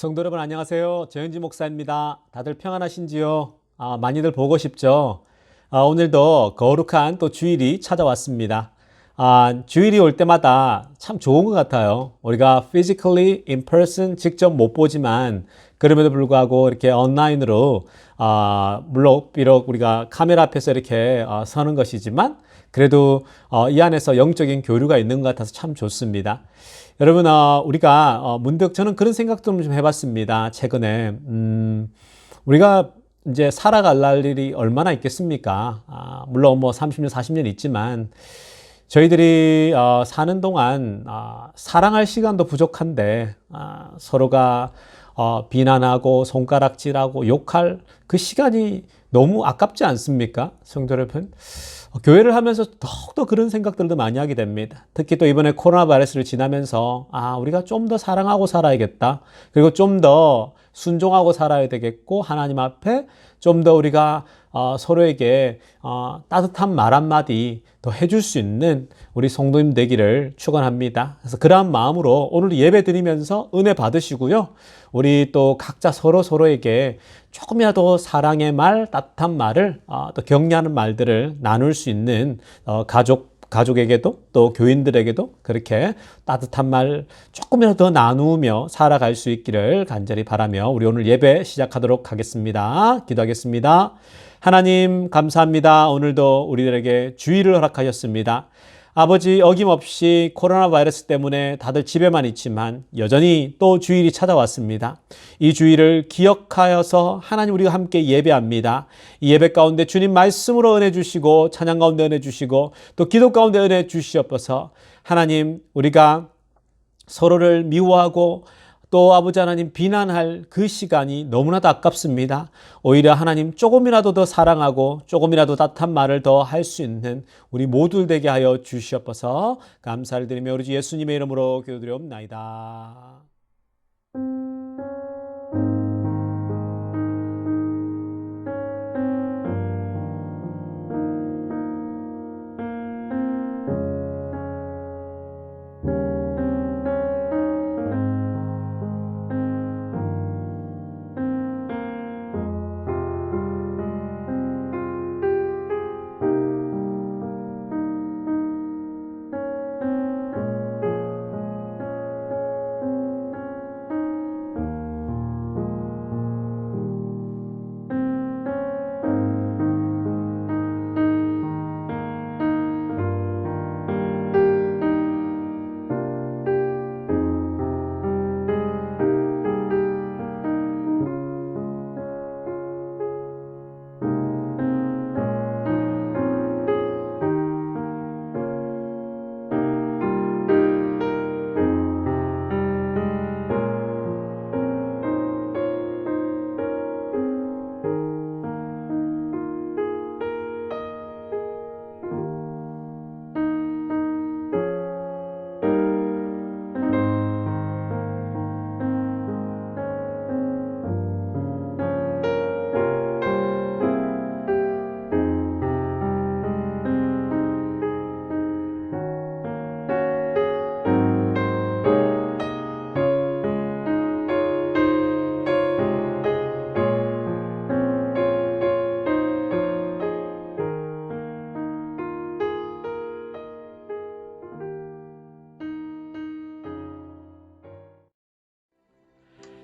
성도 여러분 안녕하세요. 정현지 목사입니다. 다들 평안하신지요? 많이들 보고 싶죠? 오늘도 거룩한 또 주일이 찾아왔습니다. 주일이 올 때마다 참 좋은 것 같아요. 우리가 physically in person 직접 못 보지만 그럼에도 불구하고 이렇게 온라인으로 물론 비록 우리가 카메라 앞에서 이렇게 서는 것이지만 그래도 이 안에서 영적인 교류가 있는 것 같아서 참 좋습니다. 여러분, 우리가 문득 저는 그런 생각도 좀 해봤습니다. 최근에 우리가 이제 살아갈 날이 얼마나 있겠습니까? 물론 뭐 30년, 40년 있지만 저희들이 사는 동안 사랑할 시간도 부족한데 서로가 비난하고 손가락질하고 욕할 그 시간이 너무 아깝지 않습니까? 성도 여러분. 교회를 하면서 더욱더 그런 생각들도 많이 하게 됩니다. 특히 또 이번에 코로나 바이러스를 지나면서 우리가 좀 더 사랑하고 살아야겠다. 그리고 좀 더 순종하고 살아야 되겠고 하나님 앞에 좀 더 우리가 서로에게 따뜻한 말 한마디 더 해줄 수 있는 우리 성도님 되기를 축원합니다. 그래서 그러한 마음으로 오늘 예배 드리면서 은혜 받으시고요. 우리 또 각자 서로에게 조금이라도 사랑의 말, 따뜻한 말을 또 격려하는 말들을 나눌 수 있는 가족에게도 또 교인들에게도 그렇게 따뜻한 말 조금이라도 더 나누며 살아갈 수 있기를 간절히 바라며 우리 오늘 예배 시작하도록 하겠습니다. 기도하겠습니다. 하나님 감사합니다. 오늘도 우리들에게 주의를 허락하셨습니다. 아버지, 어김없이 코로나 바이러스 때문에 다들 집에만 있지만 여전히 또 주일이 찾아왔습니다. 이 주일을 기억하여서 하나님 우리가 함께 예배합니다. 이 예배 가운데 주님 말씀으로 은혜 주시고 찬양 가운데 은혜 주시고 또 기도 가운데 은혜 주시옵소서. 하나님, 우리가 서로를 미워하고 또 아버지 하나님 비난할 그 시간이 너무나도 아깝습니다. 오히려 하나님 조금이라도 더 사랑하고 조금이라도 따뜻한 말을 더 할 수 있는 우리 모두 되게 하여 주시옵소서. 감사를 드리며 우리 주 예수님의 이름으로 기도드리옵나이다.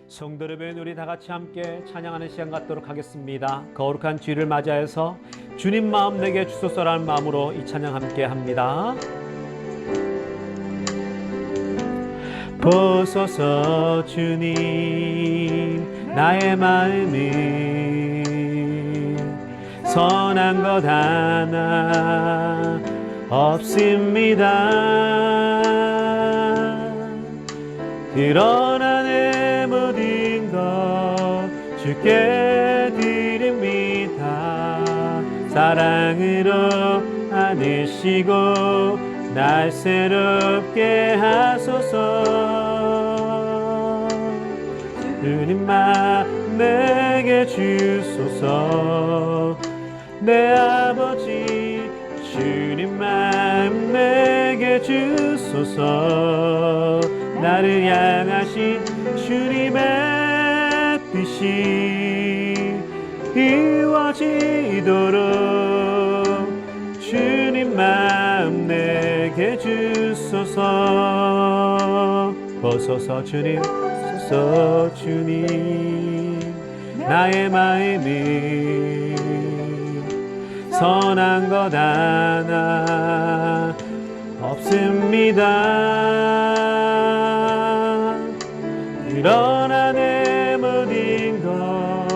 성도 여러분, 우리 다 같이 함께 찬양하는 시간 갖도록 하겠습니다. 거룩한 주일을 맞이해서 주님 마음 내게 주소서라는 마음으로 이 찬양 함께 합니다. 보소서 주님 나의 마음을 선한 것 하나 없습니다. 그러나 내 모든 것 주께 드립니다. 사랑으로 안으시고 날 새롭게 하소서. 주님만 내게 주소서. 내 아버지 주님만 내게 주소서. 나를 향하신 주님의 이루어지도록 주님 마음 내게 주소서. 보소서 주님, 보소서 주님, 나의 마음이 선한 것 하나 없습니다. 그러나 내 모든 것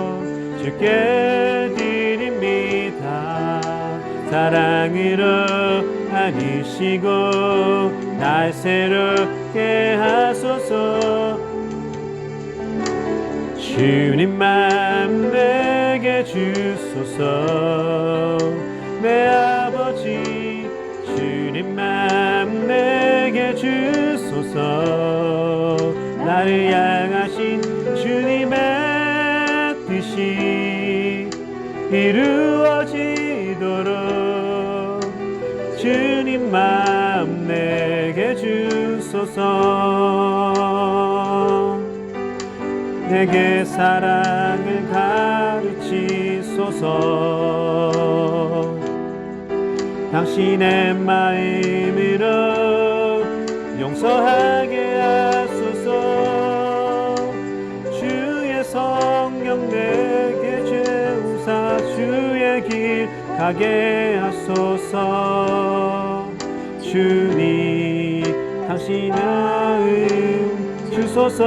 주께 드립니다. 사랑으로 안으시고 날 새롭게 하소서. 주님 마음 내게 주소서. 내 아버지 주님 마음 내게 주소서. 나를 향하신 주님의 뜻이 이루어지도록 주님 마음 내게 주소서. 내게 사랑을 가르치소서. 당신의 마음으로 용서하게 하소서. 주의 성령 내게 채우사 주의 길 가게 하소서. 주님 당신의 마음 주소서.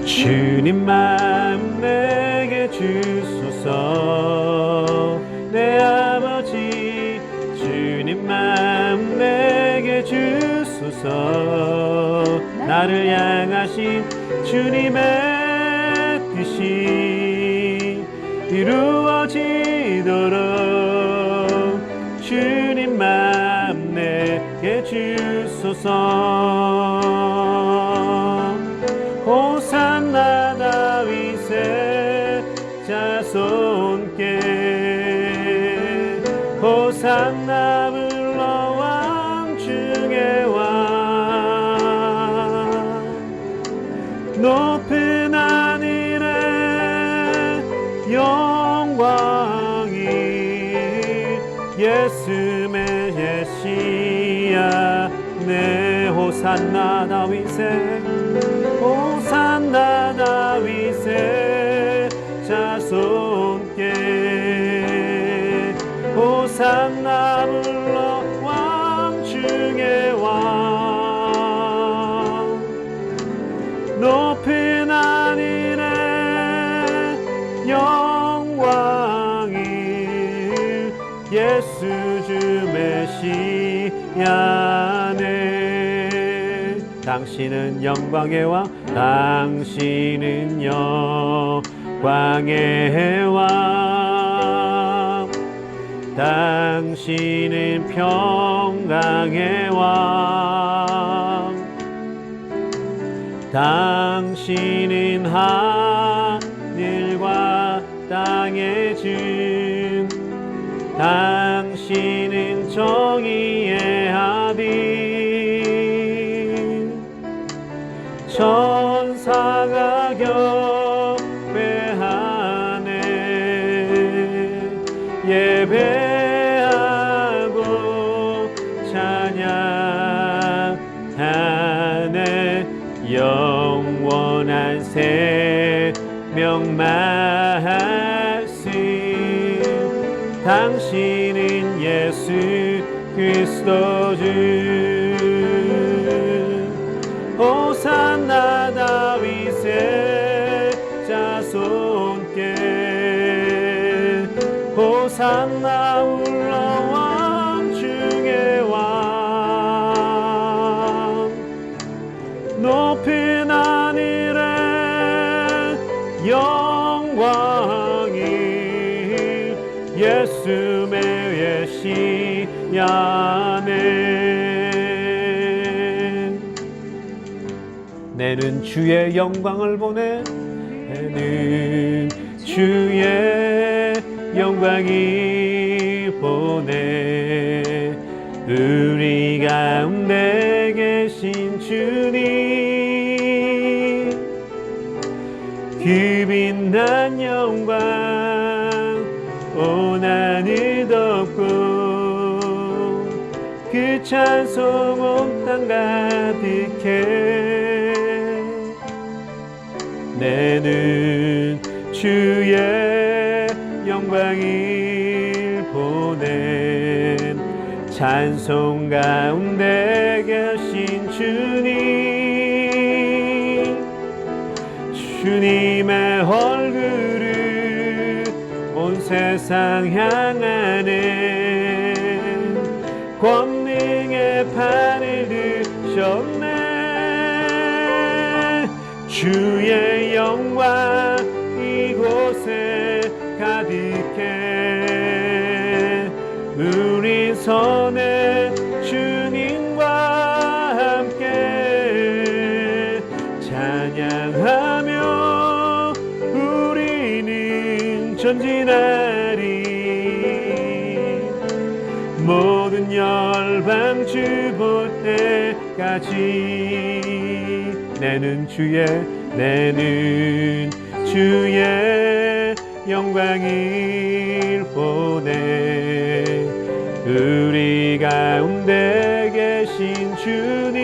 주님 마음 내게 주소서. 내 아버지 주님 마음 내게 주소서. 나를 향하신 주님의 뜻이 이루어지도록 주님 마음 내게 주소서. 호산나 다윗의 자손께 호산나 불러 왕 중의 왕. 높은 하늘의 영광이 예수 메시아 내 호산나 다윗의 호산나 다윗의 자손께 호산나 불러 왕 중의 왕. 높은 하늘의 영광이 예수 주 메시아네. 당신은 영광의 왕, 당신은 영광의 왕, 당신은 평강의 왕, 당신은 하늘과 땅의 주, 당신은 정의의 아비. 천사가 경배하네, 예배하고 찬양하네. 영원한 생명 말씀, 당신은 예수 그리스도 주. 호산나 다윗의 자손께 호산나 울러 왕 중의 왕. 높은 하늘의 영광이 예수 메시아네. 내는 주의 영광을 보네, 내는 주의 영광이 보네. 우리 가운데 계신 주님, 그 빛난 영광 온 하늘 덮고 그 찬송 온 땅 가득해. 내는 주의 영광을 보낸 찬송 가운데 계신 주님, 주님의 얼굴을 온 세상 향하네. 권능의 판을 드셨네. 주의 영광 이곳에 가득해. 우리 손에 주님과 함께 찬양하며 우리는 전진하리. 모든 열방 주 볼 때까지 내는 주의 영광을 보내. 우리 가운데 계신 주님,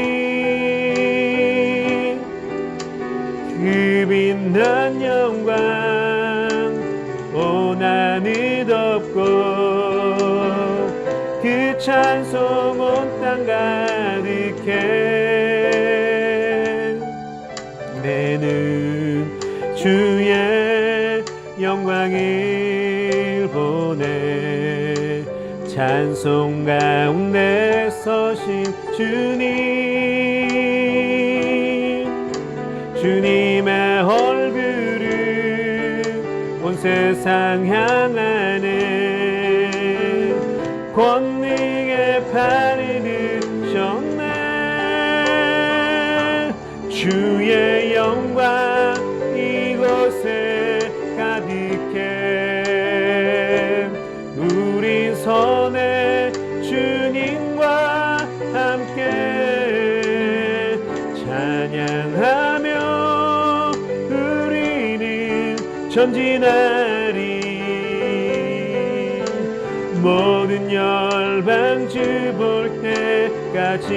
그 빛난 영광 온 하늘 덮고 그 찬송 온 땅 가득해. 내는 주의 영광을 보내. 찬송 가운데 서신 주님, 주님의 얼굴을 온 세상 향하네. 권능의 판을 드셨네. 주의 영광 이곳에 가득해. 우리 손에 주님과 함께 찬양하며 우리는 전진하리. 모든 열방 주 볼 때까지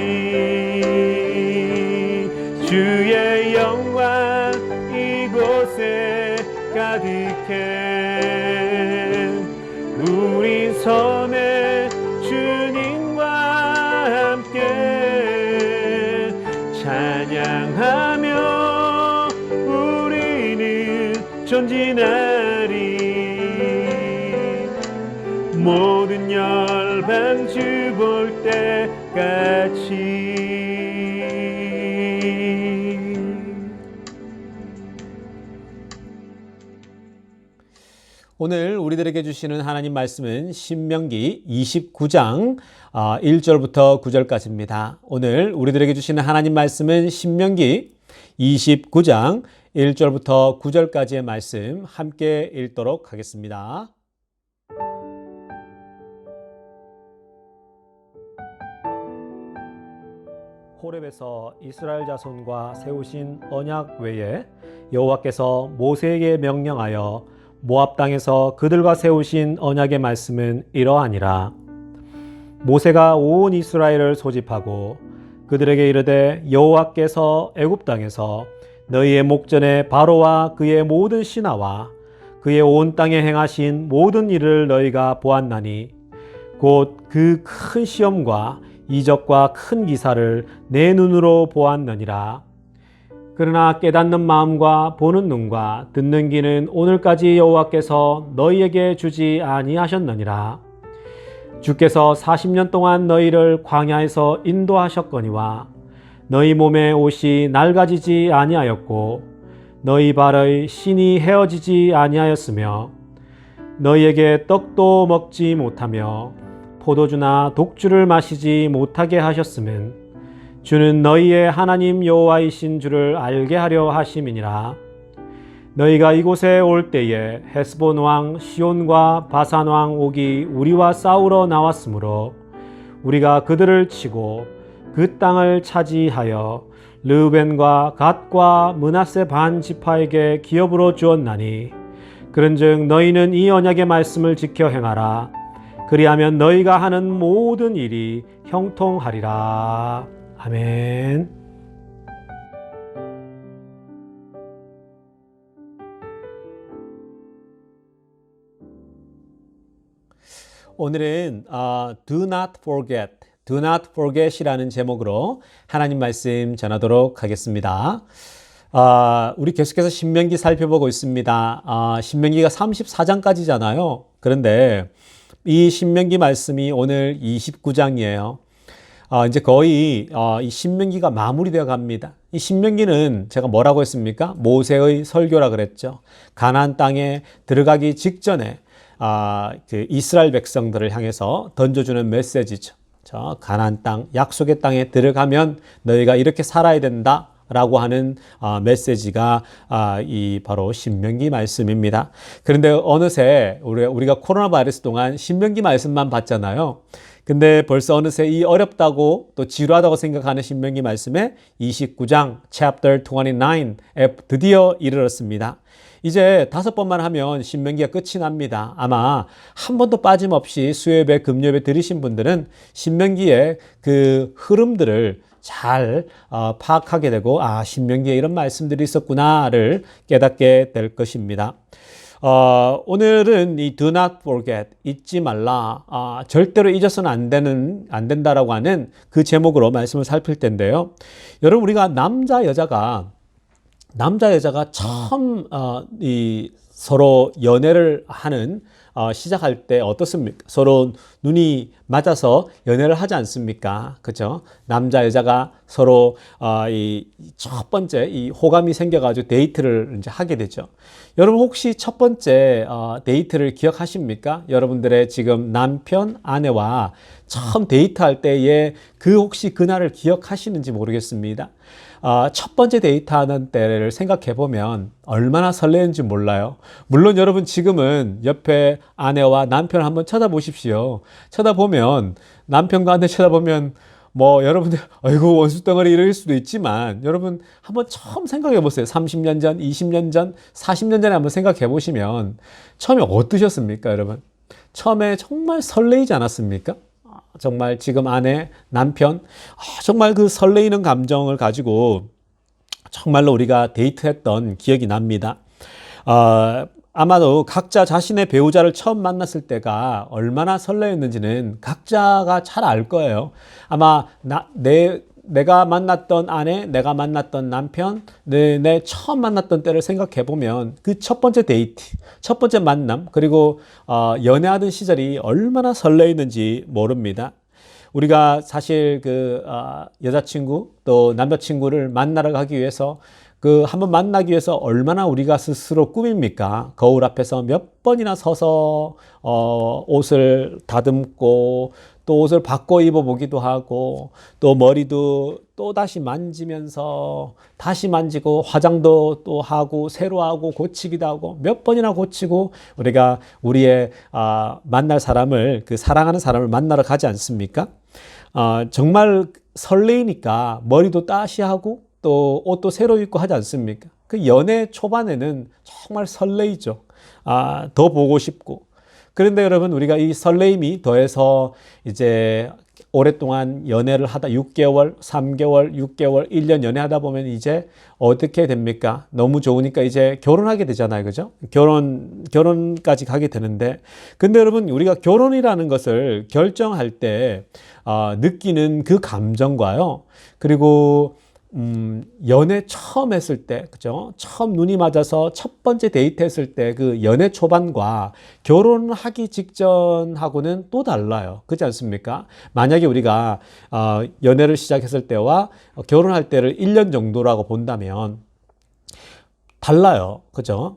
주의 영광 이곳에 가득해. 우리 손에 주님과 함께 찬양하며 우리는 전진하리. 모든 열방 주 볼 때까지. 오늘 우리들에게 주시는 하나님 말씀은 신명기 29장 1절부터 9절까지입니다. 오늘 우리들에게 주시는 하나님 말씀은 신명기 29장 1절부터 9절까지의 말씀 함께 읽도록 하겠습니다. 호렙에서 이스라엘 자손과 세우신 언약 외에 여호와께서 모세에게 명령하여 모압 땅에서 그들과 세우신 언약의 말씀은 이러하니라. 모세가 온 이스라엘을 소집하고 그들에게 이르되 여호와께서 애굽 땅에서 너희의 목전에 바로와 그의 모든 신하와 그의 온 땅에 행하신 모든 일을 너희가 보았나니 곧 그 큰 시험과 이적과 큰 기사를 내 눈으로 보았느니라. 그러나 깨닫는 마음과 보는 눈과 듣는 귀는 오늘까지 여호와께서 너희에게 주지 아니하셨느니라. 주께서 40년 동안 너희를 광야에서 인도하셨거니와 너희 몸의 옷이 낡아지지 아니하였고 너희 발의 신이 헤어지지 아니하였으며 너희에게 떡도 먹지 못하며 포도주나 독주를 마시지 못하게 하셨음은 주는 너희의 하나님 여호와이신 줄을 알게 하려 하심이니라. 너희가 이곳에 올 때에 헤스본 왕 시온과 바산 왕 옥이 우리와 싸우러 나왔으므로 우리가 그들을 치고 그 땅을 차지하여 르우벤과 갓과 므낫세 반 지파에게 기업으로 주었나니 그런즉 너희는 이 언약의 말씀을 지켜 행하라. 그리하면 너희가 하는 모든 일이 형통하리라. 아멘. 오늘은 Do not forget, Do not forget이라는 제목으로 하나님 말씀 전하도록 하겠습니다. 우리 계속해서 신명기 살펴보고 있습니다. 신명기가 34장까지잖아요. 그런데 이 신명기 말씀이 오늘 29장이에요. 이제 거의 이 신명기가 마무리되어 갑니다. 이 신명기는 제가 뭐라고 했습니까? 모세의 설교라 그랬죠. 가나안 땅에 들어가기 직전에 그 이스라엘 백성들을 향해서 던져주는 메시지죠. 가나안 땅, 약속의 땅에 들어가면 너희가 이렇게 살아야 된다 라고 하는 메시지가 이 바로 신명기 말씀입니다. 그런데 어느새 우리가 코로나 바이러스 동안 신명기 말씀만 봤잖아요. 근데 벌써 어느새 이 어렵다고 또 지루하다고 생각하는 신명기 말씀에 29장 chapter 29에 드디어 이르렀습니다. 이제 5번만 하면 신명기가 끝이 납니다. 아마 한 번도 빠짐없이 수요예배, 금요예배 들으신 분들은 신명기의 그 흐름들을 잘 파악하게 되고 신명기에 이런 말씀들이 있었구나를 깨닫게 될 것입니다. 오늘은 이 do not forget, 잊지 말라, 절대로 잊어서는 안 된다라고 하는 그 제목으로 말씀을 살필 텐데요. 여러분, 우리가 남자 여자가 처음 서로 연애를 하는 시작할 때 어떻습니까? 서로 눈이 맞아서 연애를 하지 않습니까? 그죠? 남자 여자가 서로 이 첫 번째 이 호감이 생겨가지고 데이트를 이제 하게 되죠. 여러분 혹시 첫 번째 데이트를 기억하십니까? 여러분들의 지금 남편, 아내와 처음 데이트할 때의 혹시 그날을 기억하시는지 모르겠습니다. 첫 번째 데이트하는 때를 생각해 보면 얼마나 설레는지 몰라요. 물론 여러분 지금은 옆에 아내와 남편을 한번 쳐다보십시오. 쳐다보면 남편과 아내 쳐다보면 여러분들 아이고 원수덩어리 이럴 수도 있지만 여러분 한번 처음 생각해 보세요. 30년 전, 20년 전, 40년 전에 한번 생각해 보시면 처음에 어떠셨습니까, 여러분? 처음에 정말 설레이지 않았습니까? 정말 지금 아내, 남편, 정말 그 설레이는 감정을 가지고 정말로 우리가 데이트했던 기억이 납니다. 아마도 각자 자신의 배우자를 처음 만났을 때가 얼마나 설레었는지는 각자가 잘 알 거예요. 아마 내가 만났던 아내, 내가 만났던 남편, 내 처음 만났던 때를 생각해 보면 그 첫 번째 데이트, 첫 번째 만남, 그리고 연애하던 시절이 얼마나 설레있는지 모릅니다. 우리가 사실 여자친구 또 남자친구를 만나러 가기 위해서 한번 만나기 위해서 얼마나 우리가 스스로 꾸밉니까? 거울 앞에서 몇 번이나 서서 옷을 다듬고 또 옷을 바꿔 입어보기도 하고 또 머리도 또 다시 만지면서 다시 만지고 화장도 또 하고 새로 하고 고치기도 하고 몇 번이나 고치고 우리가 우리의 만날 사람을 사랑하는 사람을 만나러 가지 않습니까? 정말 설레이니까 머리도 다시 하고 또 옷도 새로 입고 하지 않습니까? 그 연애 초반에는 정말 설레이죠. 더 보고 싶고. 그런데 여러분 우리가 이 설레임이 더해서 이제 오랫동안 연애를 하다 6개월, 3개월, 6개월, 1년 연애하다 보면 이제 어떻게 됩니까? 너무 좋으니까 이제 결혼하게 되잖아요. 그죠? 결혼까지 가게 되는데 근데 여러분 우리가 결혼이라는 것을 결정할 때 느끼는 그 감정과요. 그리고 연애 처음 했을 때, 그죠? 처음 눈이 맞아서 첫 번째 데이트 했을 때 그 연애 초반과 결혼하기 직전하고는 또 달라요. 그렇지 않습니까? 만약에 우리가 연애를 시작했을 때와 결혼할 때를 1년 정도라고 본다면 달라요. 그죠?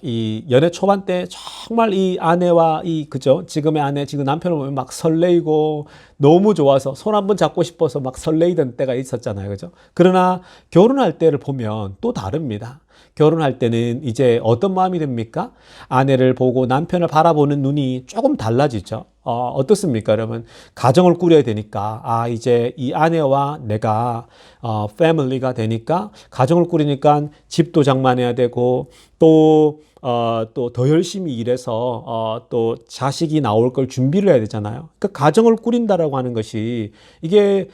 이 연애 초반 때 정말 이 아내와 그죠? 지금의 아내, 지금 남편을 보면 막 설레이고 너무 좋아서 손 한번 잡고 싶어서 막 설레이던 때가 있었잖아요. 그죠? 그러나 결혼할 때를 보면 또 다릅니다. 결혼할 때는 이제 어떤 마음이 됩니까? 아내를 보고 남편을 바라보는 눈이 조금 달라지죠. 어떻습니까? 여러분, 가정을 꾸려야 되니까, 이제 이 아내와 내가, 패밀리가 되니까, 가정을 꾸리니까 집도 장만해야 되고, 또 더 열심히 일해서, 또 자식이 나올 걸 준비를 해야 되잖아요. 그 가정을 꾸린다라고 하는 것이, 이게,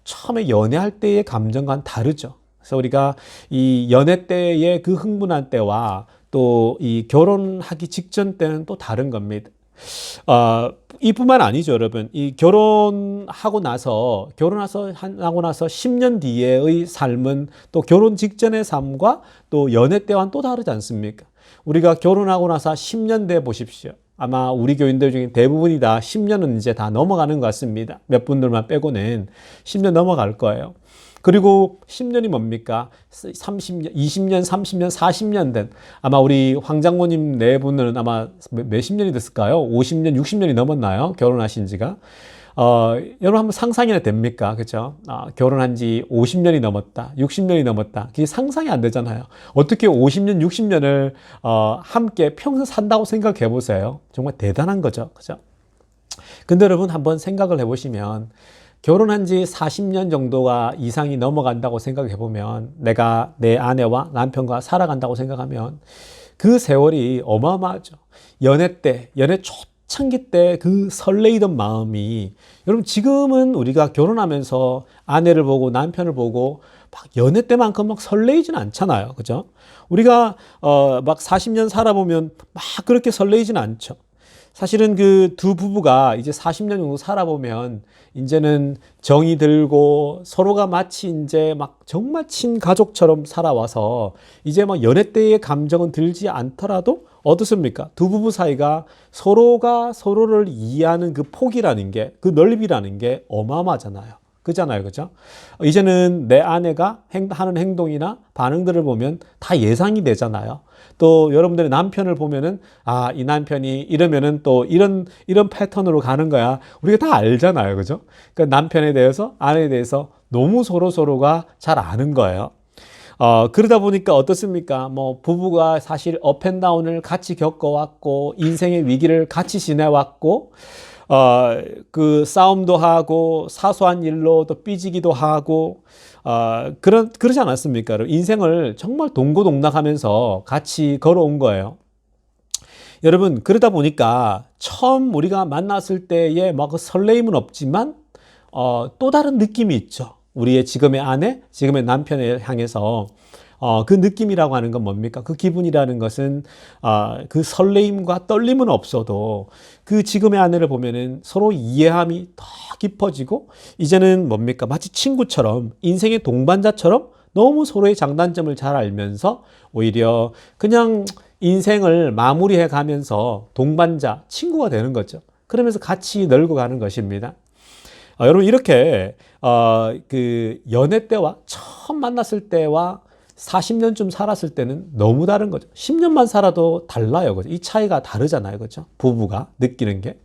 처음에 연애할 때의 감정과는 다르죠. 그래서 우리가 이 연애 때의 그 흥분한 때와 또 이 결혼하기 직전 때는 또 다른 겁니다. 이뿐만 아니죠, 여러분. 이 결혼하고 나서, 하고 나서 10년 뒤에의 삶은 또 결혼 직전의 삶과 또 연애 때와는 또 다르지 않습니까? 우리가 결혼하고 나서 10년 돼 보십시오. 아마 우리 교인들 중에 대부분이 다 10년은 이제 다 넘어가는 것 같습니다. 몇 분들만 빼고는 10년 넘어갈 거예요. 그리고 10년이 뭡니까? 30년, 20년, 30년, 40년 된 아마 우리 황 장모님 네 분은 아마 몇십 년이 됐을까요? 50년, 60년이 넘었나요? 결혼하신 지가. 여러분 한번 상상이나 됩니까? 그죠? 결혼한 지 50년이 넘었다, 60년이 넘었다. 그게 상상이 안 되잖아요. 어떻게 50년, 60년을 함께 평생 산다고 생각해 보세요. 정말 대단한 거죠. 그죠? 근데 여러분 한번 생각을 해보시면 결혼한 지 40년 정도가 이상이 넘어간다고 생각해 보면 내가 내 아내와 남편과 살아간다고 생각하면 그 세월이 어마어마하죠. 연애 때, 연애 초창기 때 그 설레이던 마음이 여러분 지금은 우리가 결혼하면서 아내를 보고 남편을 보고 막 연애 때만큼 막 설레이지는 않잖아요. 그죠? 우리가 막 40년 살아보면 막 그렇게 설레이지는 않죠. 사실은 그 두 부부가 이제 40년 정도 살아보면 이제는 정이 들고 서로가 마치 이제 막 정말 친가족처럼 살아와서 이제 막 연애 때의 감정은 들지 않더라도 어떻습니까? 두 부부 사이가 서로가 서로를 이해하는 그 폭이라는 게, 그 넓이라는 게 어마어마하잖아요. 그잖아요. 그죠? 이제는 내 아내가 하는 행동이나 반응들을 보면 다 예상이 되잖아요. 또 여러분들의 남편을 보면은 이 남편이 이러면은 또 이런 패턴으로 가는 거야. 우리가 다 알잖아요. 그죠? 그러니까 남편에 대해서, 아내에 대해서 너무 서로가 잘 아는 거예요. 그러다 보니까 어떻습니까? 뭐, 부부가 사실 업앤다운을 같이 겪어왔고, 인생의 위기를 같이 지내왔고, 그 싸움도 하고, 사소한 일로 또 삐지기도 하고, 그러지 않았습니까? 인생을 정말 동고동락하면서 같이 걸어온 거예요. 여러분, 그러다 보니까 처음 우리가 만났을 때의 막 그 설레임은 없지만, 또 다른 느낌이 있죠. 우리의 지금의 아내, 지금의 남편을 향해서 그 느낌이라고 하는 건 뭡니까? 그 기분이라는 것은 그 설레임과 떨림은 없어도 그 지금의 아내를 보면은 서로 이해함이 더 깊어지고 이제는 뭡니까? 마치 친구처럼 인생의 동반자처럼 너무 서로의 장단점을 잘 알면서 오히려 그냥 인생을 마무리해 가면서 동반자, 친구가 되는 거죠. 그러면서 같이 늙어가는 것입니다. 여러분 이렇게 그 연애 때와 처음 만났을 때와 40년쯤 살았을 때는 너무 다른 거죠. 10년만 살아도 달라요. 그죠? 이 차이가 다르잖아요. 그죠? 부부가 느끼는 게.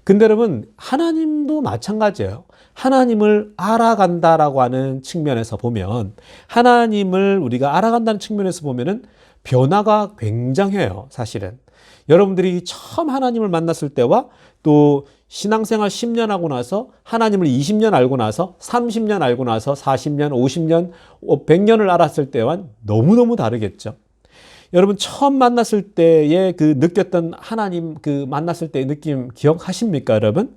근데 여러분 하나님도 마찬가지예요. 하나님을 알아간다라고 하는 측면에서 보면 하나님을 우리가 알아간다는 측면에서 보면은 변화가 굉장해요. 사실은. 여러분들이 처음 하나님을 만났을 때와 또 신앙생활 10년 하고 나서 하나님을 20년 알고 나서 30년 알고 나서 40년, 50년, 100년을 알았을 때와는 너무너무 다르겠죠. 여러분 처음 만났을 때의 그 느꼈던 하나님 그 만났을 때의 느낌 기억하십니까, 여러분?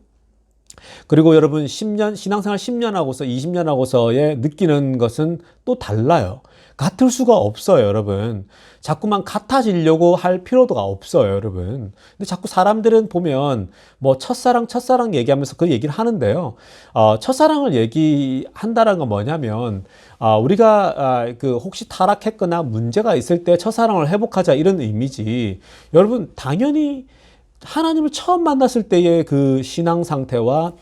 그리고 여러분 10년 신앙생활 10년 하고서 20년 하고서의 느끼는 것은 또 달라요. 같을 수가 없어요, 여러분. 자꾸만 같아지려고 할 필요가 없어요, 여러분. 근데 자꾸 사람들은 보면 뭐 첫사랑 얘기하면서 그 얘기를 하는데요. 첫사랑을 얘기한다는 건 뭐냐면 우리가 그 혹시 타락했거나 문제가 있을 때 첫사랑을 회복하자 이런 의미지. 여러분 당연히 하나님을 처음 만났을 때의 그 신앙 상태와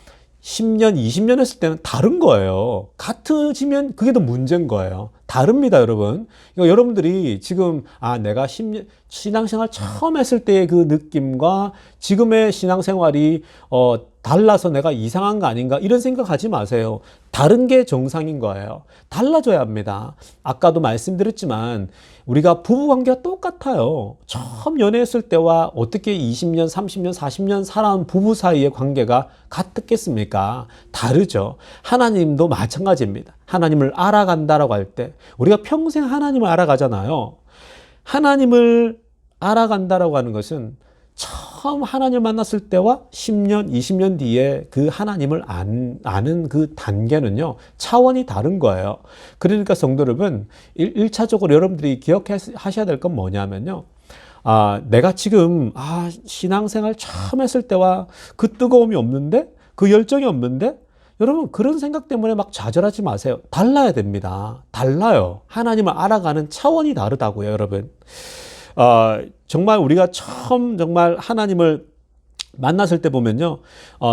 10년, 20년 했을 때는 다른 거예요. 같아지면 그게 더 문제인 거예요. 다릅니다, 여러분. 그러니까 여러분들이 지금, 내가 10년, 신앙생활 처음 했을 때의 그 느낌과 지금의 신앙생활이, 달라서 내가 이상한 거 아닌가, 이런 생각하지 마세요. 다른 게 정상인 거예요. 달라져야 합니다. 아까도 말씀드렸지만 우리가 부부관계가 똑같아요. 처음 연애했을 때와 어떻게 20년, 30년, 40년 살아온 부부 사이의 관계가 같겠습니까? 다르죠. 하나님도 마찬가지입니다. 하나님을 알아간다라고 할 때 우리가 평생 하나님을 알아가잖아요. 하나님을 알아간다라고 하는 것은 처음 하나님을 만났을 때와 10년, 20년 뒤에 그 하나님을 아는 그 단계는요, 차원이 다른 거예요. 그러니까 성도 여러분, 1차적으로 여러분들이 기억하셔야 될 건 뭐냐면요. 내가 지금, 신앙생활 처음 했을 때와 그 뜨거움이 없는데, 그 열정이 없는데, 여러분, 그런 생각 때문에 막 좌절하지 마세요. 달라야 됩니다. 달라요. 하나님을 알아가는 차원이 다르다고요, 여러분. 정말 우리가 처음 정말 하나님을 만났을 때 보면요.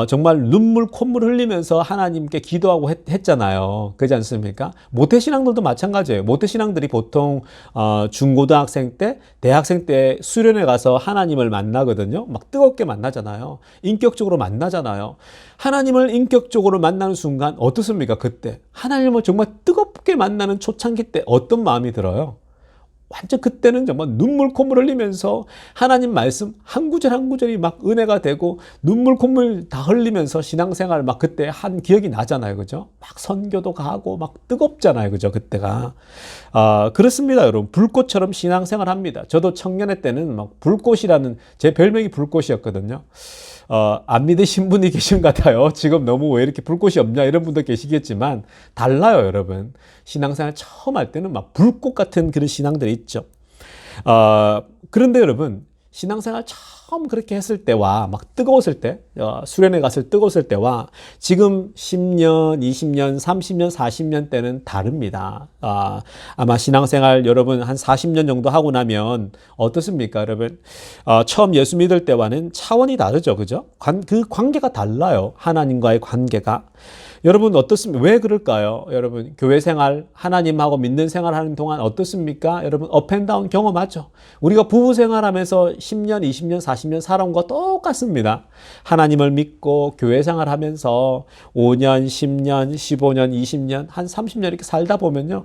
정말 눈물, 콧물 흘리면서 하나님께 기도하고 했잖아요. 그렇지 않습니까? 모태신앙들도 마찬가지예요. 모태신앙들이 보통, 중고등학생 때, 대학생 때 수련회 가서 하나님을 만나거든요. 막 뜨겁게 만나잖아요. 인격적으로 만나잖아요. 하나님을 인격적으로 만나는 순간 어떻습니까? 그때. 하나님을 정말 뜨겁게 만나는 초창기 때 어떤 마음이 들어요? 완전 그때는 정말 눈물 콧물 흘리면서 하나님 말씀 한 구절 한 구절이 막 은혜가 되고 눈물 콧물 다 흘리면서 신앙생활 막 그때 한 기억이 나잖아요. 그죠? 막 선교도 가고 막 뜨겁잖아요. 그죠? 그때가. 그렇습니다. 여러분. 불꽃처럼 신앙생활 합니다. 저도 청년회 때는 막 불꽃이라는 제 별명이 불꽃이었거든요. 안 믿으신 분이 계신 것 같아요. 지금 너무 왜 이렇게 불꽃이 없냐 이런 분도 계시겠지만 달라요, 여러분. 신앙생활 처음 할 때는 막 불꽃 같은 그런 신앙들이 있죠. 그런데 여러분, 신앙생활 처음 그렇게 했을 때와 막 뜨거웠을 때, 수련회 갔을 뜨거웠을 때와 지금 10년, 20년, 30년, 40년 때는 다릅니다. 아마 신앙생활 여러분 한 40년 정도 하고 나면 어떻습니까, 여러분? 처음 예수 믿을 때와는 차원이 다르죠, 그죠? 그 관계가 달라요. 하나님과의 관계가. 여러분 어떻습니까? 왜 그럴까요? 여러분 교회 생활, 하나님하고 믿는 생활하는 동안 어떻습니까? 여러분 업앤다운 경험하죠. 우리가 부부 생활하면서 10년, 20년, 40년 살아온 거 똑같습니다. 하나님을 믿고 교회 생활하면서 5년, 10년, 15년, 20년, 한 30년 이렇게 살다 보면요.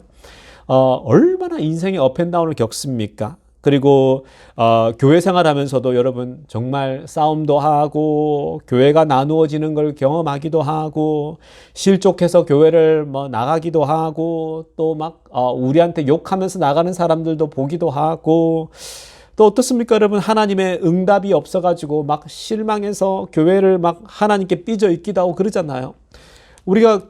얼마나 인생의 업앤다운을 겪습니까? 그리고 교회 생활하면서도 여러분 정말 싸움도 하고 교회가 나누어지는 걸 경험하기도 하고 실족해서 교회를 뭐 나가기도 하고 또 막 우리한테 욕하면서 나가는 사람들도 보기도 하고 또 어떻습니까, 여러분? 하나님의 응답이 없어가지고 막 실망해서 교회를 막 하나님께 삐져 있기도 하고 그러잖아요. 우리가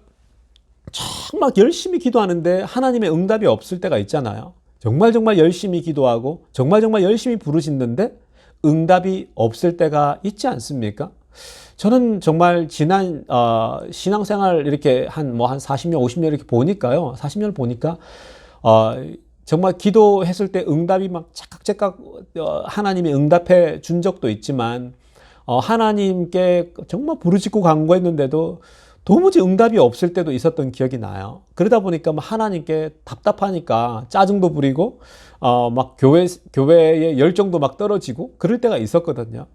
정말 열심히 기도하는데 하나님의 응답이 없을 때가 있잖아요. 정말 열심히 기도하고 정말 열심히 부르짖는데 응답이 없을 때가 있지 않습니까? 저는 정말 지난 신앙생활 이렇게 한 40년, 50년 이렇게 보니까요. 40년을 보니까 정말 기도했을 때 응답이 막 찰칵찰칵 하나님이 응답해 준 적도 있지만 하나님께 정말 부르짖고 간구했는데도 도무지 응답이 없을 때도 있었던 기억이 나요. 그러다 보니까 하나님께 답답하니까 짜증도 부리고 막 교회의 열정도 막 떨어지고 그럴 때가 있었거든요.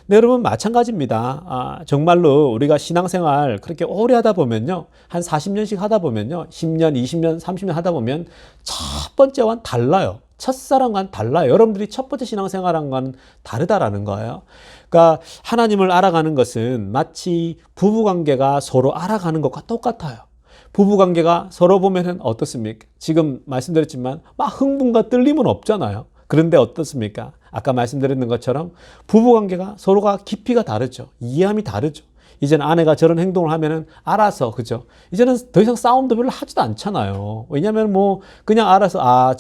근데 여러분 마찬가지입니다. 정말로 우리가 신앙생활 그렇게 오래 하다 보면요. 한 40년씩 하다 보면요. 10년, 20년, 30년 하다 보면 첫 번째와는 달라요. 첫사랑과는 달라요. 여러분들이 첫 번째 신앙생활과는 다르다라는 거예요. 그러니까 하나님을 알아가는 것은 마치 부부관계가 서로 알아가는 것과 똑같아요. 부부관계가 서로 보면은 어떻습니까? 지금 말씀드렸지만 막 흥분과 떨림은 없잖아요. 그런데 어떻습니까? 아까 말씀드렸는 것처럼 부부관계가 서로가 깊이가 다르죠. 이해함이 다르죠. 이제는 아내가 저런 행동을 하면은 알아서, 그죠? 이제는 더 이상 싸움도 별로 하지도 않잖아요. 왜냐면 그냥 알아서,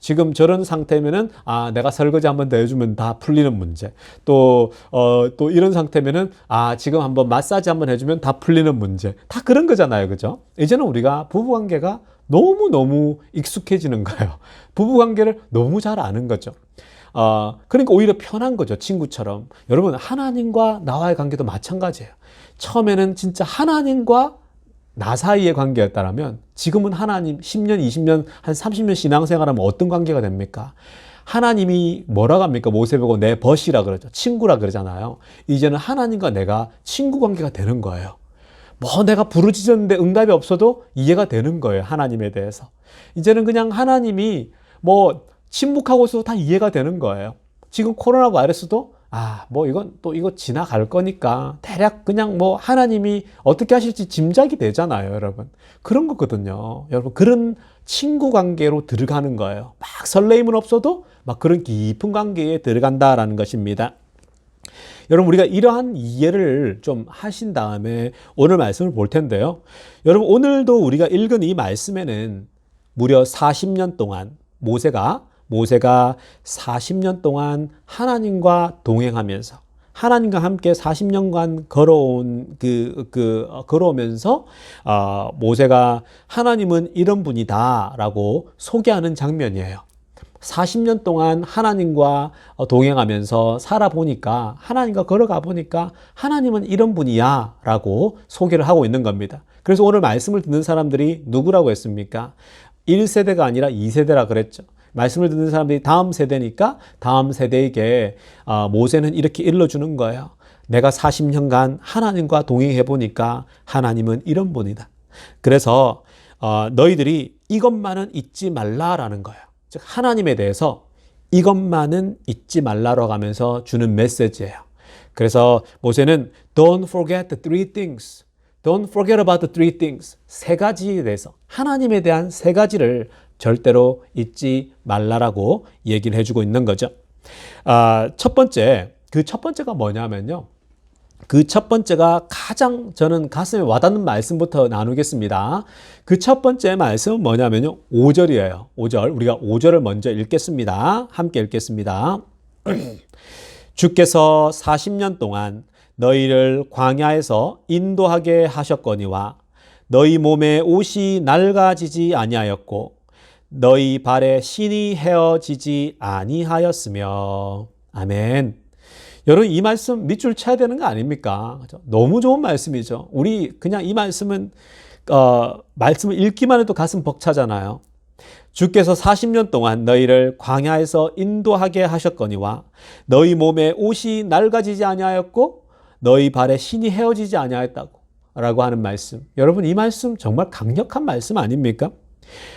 지금 저런 상태면은, 내가 설거지 한번 더 해주면 다 풀리는 문제. 또 이런 상태면은, 지금 한번 마사지 한번 해주면 다 풀리는 문제. 다 그런 거잖아요. 그죠? 이제는 우리가 부부관계가 너무너무 익숙해지는 거예요. 부부관계를 너무 잘 아는 거죠. 그러니까 오히려 편한 거죠. 친구처럼. 여러분, 하나님과 나와의 관계도 마찬가지예요. 처음에는 진짜 하나님과 나 사이의 관계였다면 지금은 하나님 10년, 20년, 한 30년 신앙생활하면 어떤 관계가 됩니까? 하나님이 뭐라고 합니까? 모세보고 내 벗이라 그러죠. 친구라 그러잖아요. 이제는 하나님과 내가 친구 관계가 되는 거예요. 뭐 내가 부르짖었는데 응답이 없어도 이해가 되는 거예요. 하나님에 대해서. 이제는 그냥 하나님이 뭐 침묵하고서 다 이해가 되는 거예요. 지금 코로나 바이러스도 뭐 이건 또 이거 지나갈 거니까 대략 그냥 뭐 하나님이 어떻게 하실지 짐작이 되잖아요, 여러분. 그런 거거든요. 여러분, 그런 친구 관계로 들어가는 거예요. 막 설레임은 없어도 막 그런 깊은 관계에 들어간다라는 것입니다. 여러분, 우리가 이러한 이해를 좀 하신 다음에 오늘 말씀을 볼 텐데요. 여러분, 오늘도 우리가 읽은 이 말씀에는 무려 40년 동안 모세가 40년 동안 하나님과 동행하면서 하나님과 함께 40년간 걸어오면서 모세가 하나님은 이런 분이다라고 소개하는 장면이에요. 40년 동안 하나님과 동행하면서 살아보니까, 하나님과 걸어가 보니까 하나님은 이런 분이야 라고 소개를 하고 있는 겁니다. 그래서 오늘 말씀을 듣는 사람들이 누구라고 했습니까? 1세대가 아니라 2세대라 그랬죠. 말씀을 듣는 사람들이 다음 세대니까 다음 세대에게 모세는 이렇게 일러주는 거예요. 내가 40년간 하나님과 동행해 보니까 하나님은 이런 분이다. 그래서 너희들이 이것만은 잊지 말라라는 거예요. 즉 하나님에 대해서 이것만은 잊지 말라라고 하면서 주는 메시지예요. 그래서 모세는 Don't forget the three things. Don't forget about the three things. 세 가지에 대해서, 하나님에 대한 세 가지를 절대로 잊지 말라라고 얘기를 해주고 있는 거죠. 첫 번째가 뭐냐면요. 그 첫 번째가 가장 저는 가슴에 와닿는 말씀부터 나누겠습니다. 그 첫 번째 말씀은 뭐냐면요. 5절이에요. 5절. 우리가 5절을 먼저 읽겠습니다. 함께 읽겠습니다. 주께서 40년 동안 너희를 광야에서 인도하게 하셨거니와 너희 몸에 옷이 낡아지지 아니하였고 너희 발에 신이 헤어지지 아니하였으며. 아멘. 여러분, 이 말씀 밑줄 쳐야 되는 거 아닙니까? 너무 좋은 말씀이죠. 우리 그냥 이 말씀은 말씀을 읽기만 해도 가슴 벅차잖아요. 주께서 40년 동안 너희를 광야에서 인도하게 하셨거니와 너희 몸에 옷이 낡아지지 아니하였고 너희 발에 신이 헤어지지 아니하였다고 라고 하는 말씀. 여러분, 이 말씀 정말 강력한 말씀 아닙니까?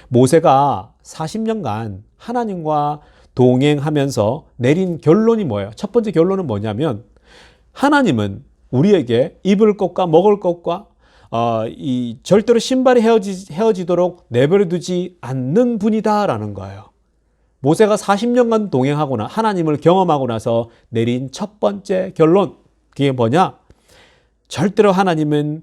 모세가 40년간 하나님과 동행하면서 내린 결론이 뭐예요? 첫 번째 결론은 뭐냐면 하나님은 우리에게 입을 것과 먹을 것과 절대로 신발이 헤어지도록 내버려두지 않는 분이다라는 거예요. 모세가 40년간 동행하거나 하나님을 경험하고 나서 내린 첫 번째 결론, 그게 뭐냐? 절대로 하나님은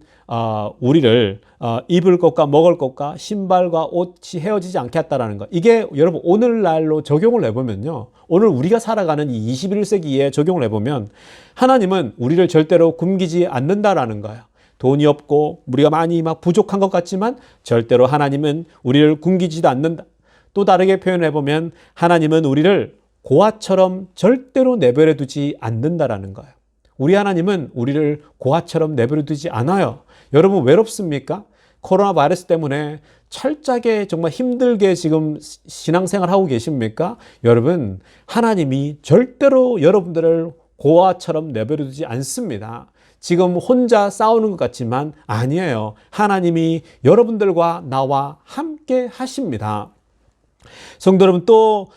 우리를 입을 것과 먹을 것과 신발과 옷이 헤어지지 않겠다라는 것. 이게 여러분 오늘날로 적용을 해보면요. 오늘 우리가 살아가는 이 21세기에 적용을 해보면 하나님은 우리를 절대로 굶기지 않는다라는 거예요. 돈이 없고 우리가 많이 막 부족한 것 같지만 절대로 하나님은 우리를 굶기지도 않는다. 또 다르게 표현해보면 하나님은 우리를 고아처럼 절대로 내버려 두지 않는다라는 거예요. 우리 하나님은 우리를 고아처럼 내버려 두지 않아요. 여러분 외롭습니까? 코로나 바이러스 때문에 철저하게 정말 힘들게 지금 신앙생활 하고 계십니까? 여러분, 하나님이 절대로 여러분들을 고아처럼 내버려 두지 않습니다. 지금 혼자 싸우는 것 같지만 아니에요. 하나님이 여러분들과 나와 함께 하십니다. 성도 여러분, 또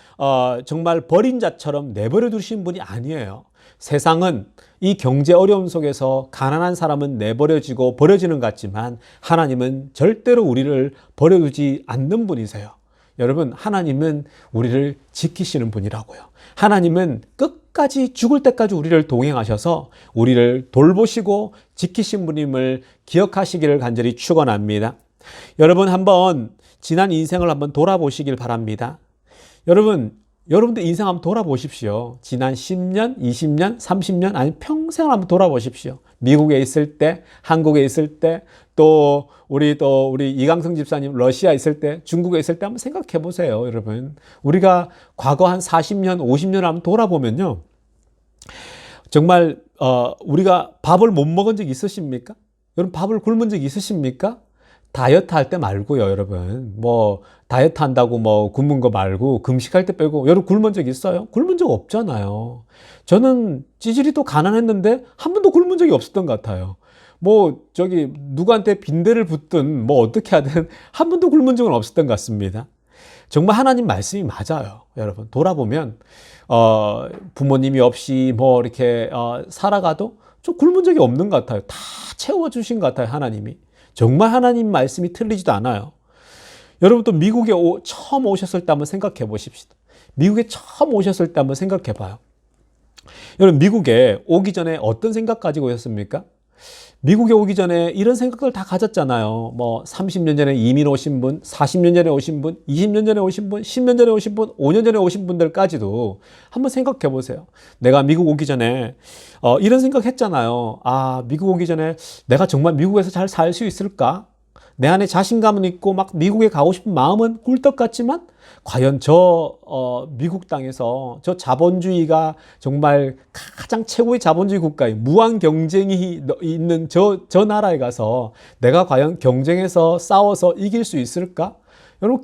정말 버린 자처럼 내버려 두신 분이 아니에요. 세상은 이 경제 어려움 속에서 가난한 사람은 내버려지고 버려지는 것 같지만 하나님은 절대로 우리를 버려두지 않는 분이세요. 여러분, 하나님은 우리를 지키시는 분이라고요. 하나님은 끝까지 죽을 때까지 우리를 동행하셔서 우리를 돌보시고 지키신 분임을 기억하시기를 간절히 축원합니다. 여러분, 한번 지난 인생을 한번 돌아보시길 바랍니다. 여러분들 인생 한번 돌아보십시오. 지난 10년, 20년, 30년, 아니 평생을 한번 돌아보십시오. 미국에 있을 때, 한국에 있을 때, 또 우리 이강성 집사님 러시아 있을 때, 중국에 있을 때 한번 생각해 보세요, 여러분. 우리가 과거 한 40년, 50년을 한번 돌아보면요. 정말 우리가 밥을 못 먹은 적 있으십니까? 여러분, 밥을 굶은 적 있으십니까? 다이어트 할 때 말고요, 여러분. 뭐 다이어트 한다고 뭐 굶은 거 말고 금식할 때 빼고 여러분 굶은 적 있어요? 굶은 적 없잖아요. 저는 찌질이 또 가난했는데 한 번도 굶은 적이 없었던 것 같아요. 뭐 저기 누구한테 빈대를 붙든 뭐 어떻게 하든 한 번도 굶은 적은 없었던 것 같습니다. 정말 하나님 말씀이 맞아요. 여러분 돌아보면 부모님이 없이 뭐 이렇게 살아가도 좀 굶은 적이 없는 것 같아요. 다 채워주신 것 같아요. 하나님이. 정말 하나님 말씀이 틀리지도 않아요. 여러분 또 미국에 처음 오셨을 때 한번 생각해 보십시다. 미국에 처음 오셨을 때 한번 생각해 봐요. 여러분 미국에 오기 전에 어떤 생각 가지고 오셨습니까? 미국에 오기 전에 이런 생각들 다 가졌잖아요. 뭐 30년 전에 이민 오신 분, 40년 전에 오신 분, 20년 전에 오신 분, 10년 전에 오신 분, 5년 전에 오신 분들까지도 한번 생각해 보세요. 내가 미국 오기 전에 이런 생각 했잖아요. 아, 미국 오기 전에 내가 정말 미국에서 잘 살 수 있을까? 내 안에 자신감은 있고 막 미국에 가고 싶은 마음은 꿀떡 같지만 과연 미국 땅에서 저 자본주의가 정말 가장 최고의 자본주의 국가에 무한 경쟁이 있는 저 나라에 가서 내가 과연 경쟁해서 싸워서 이길 수 있을까? 여러분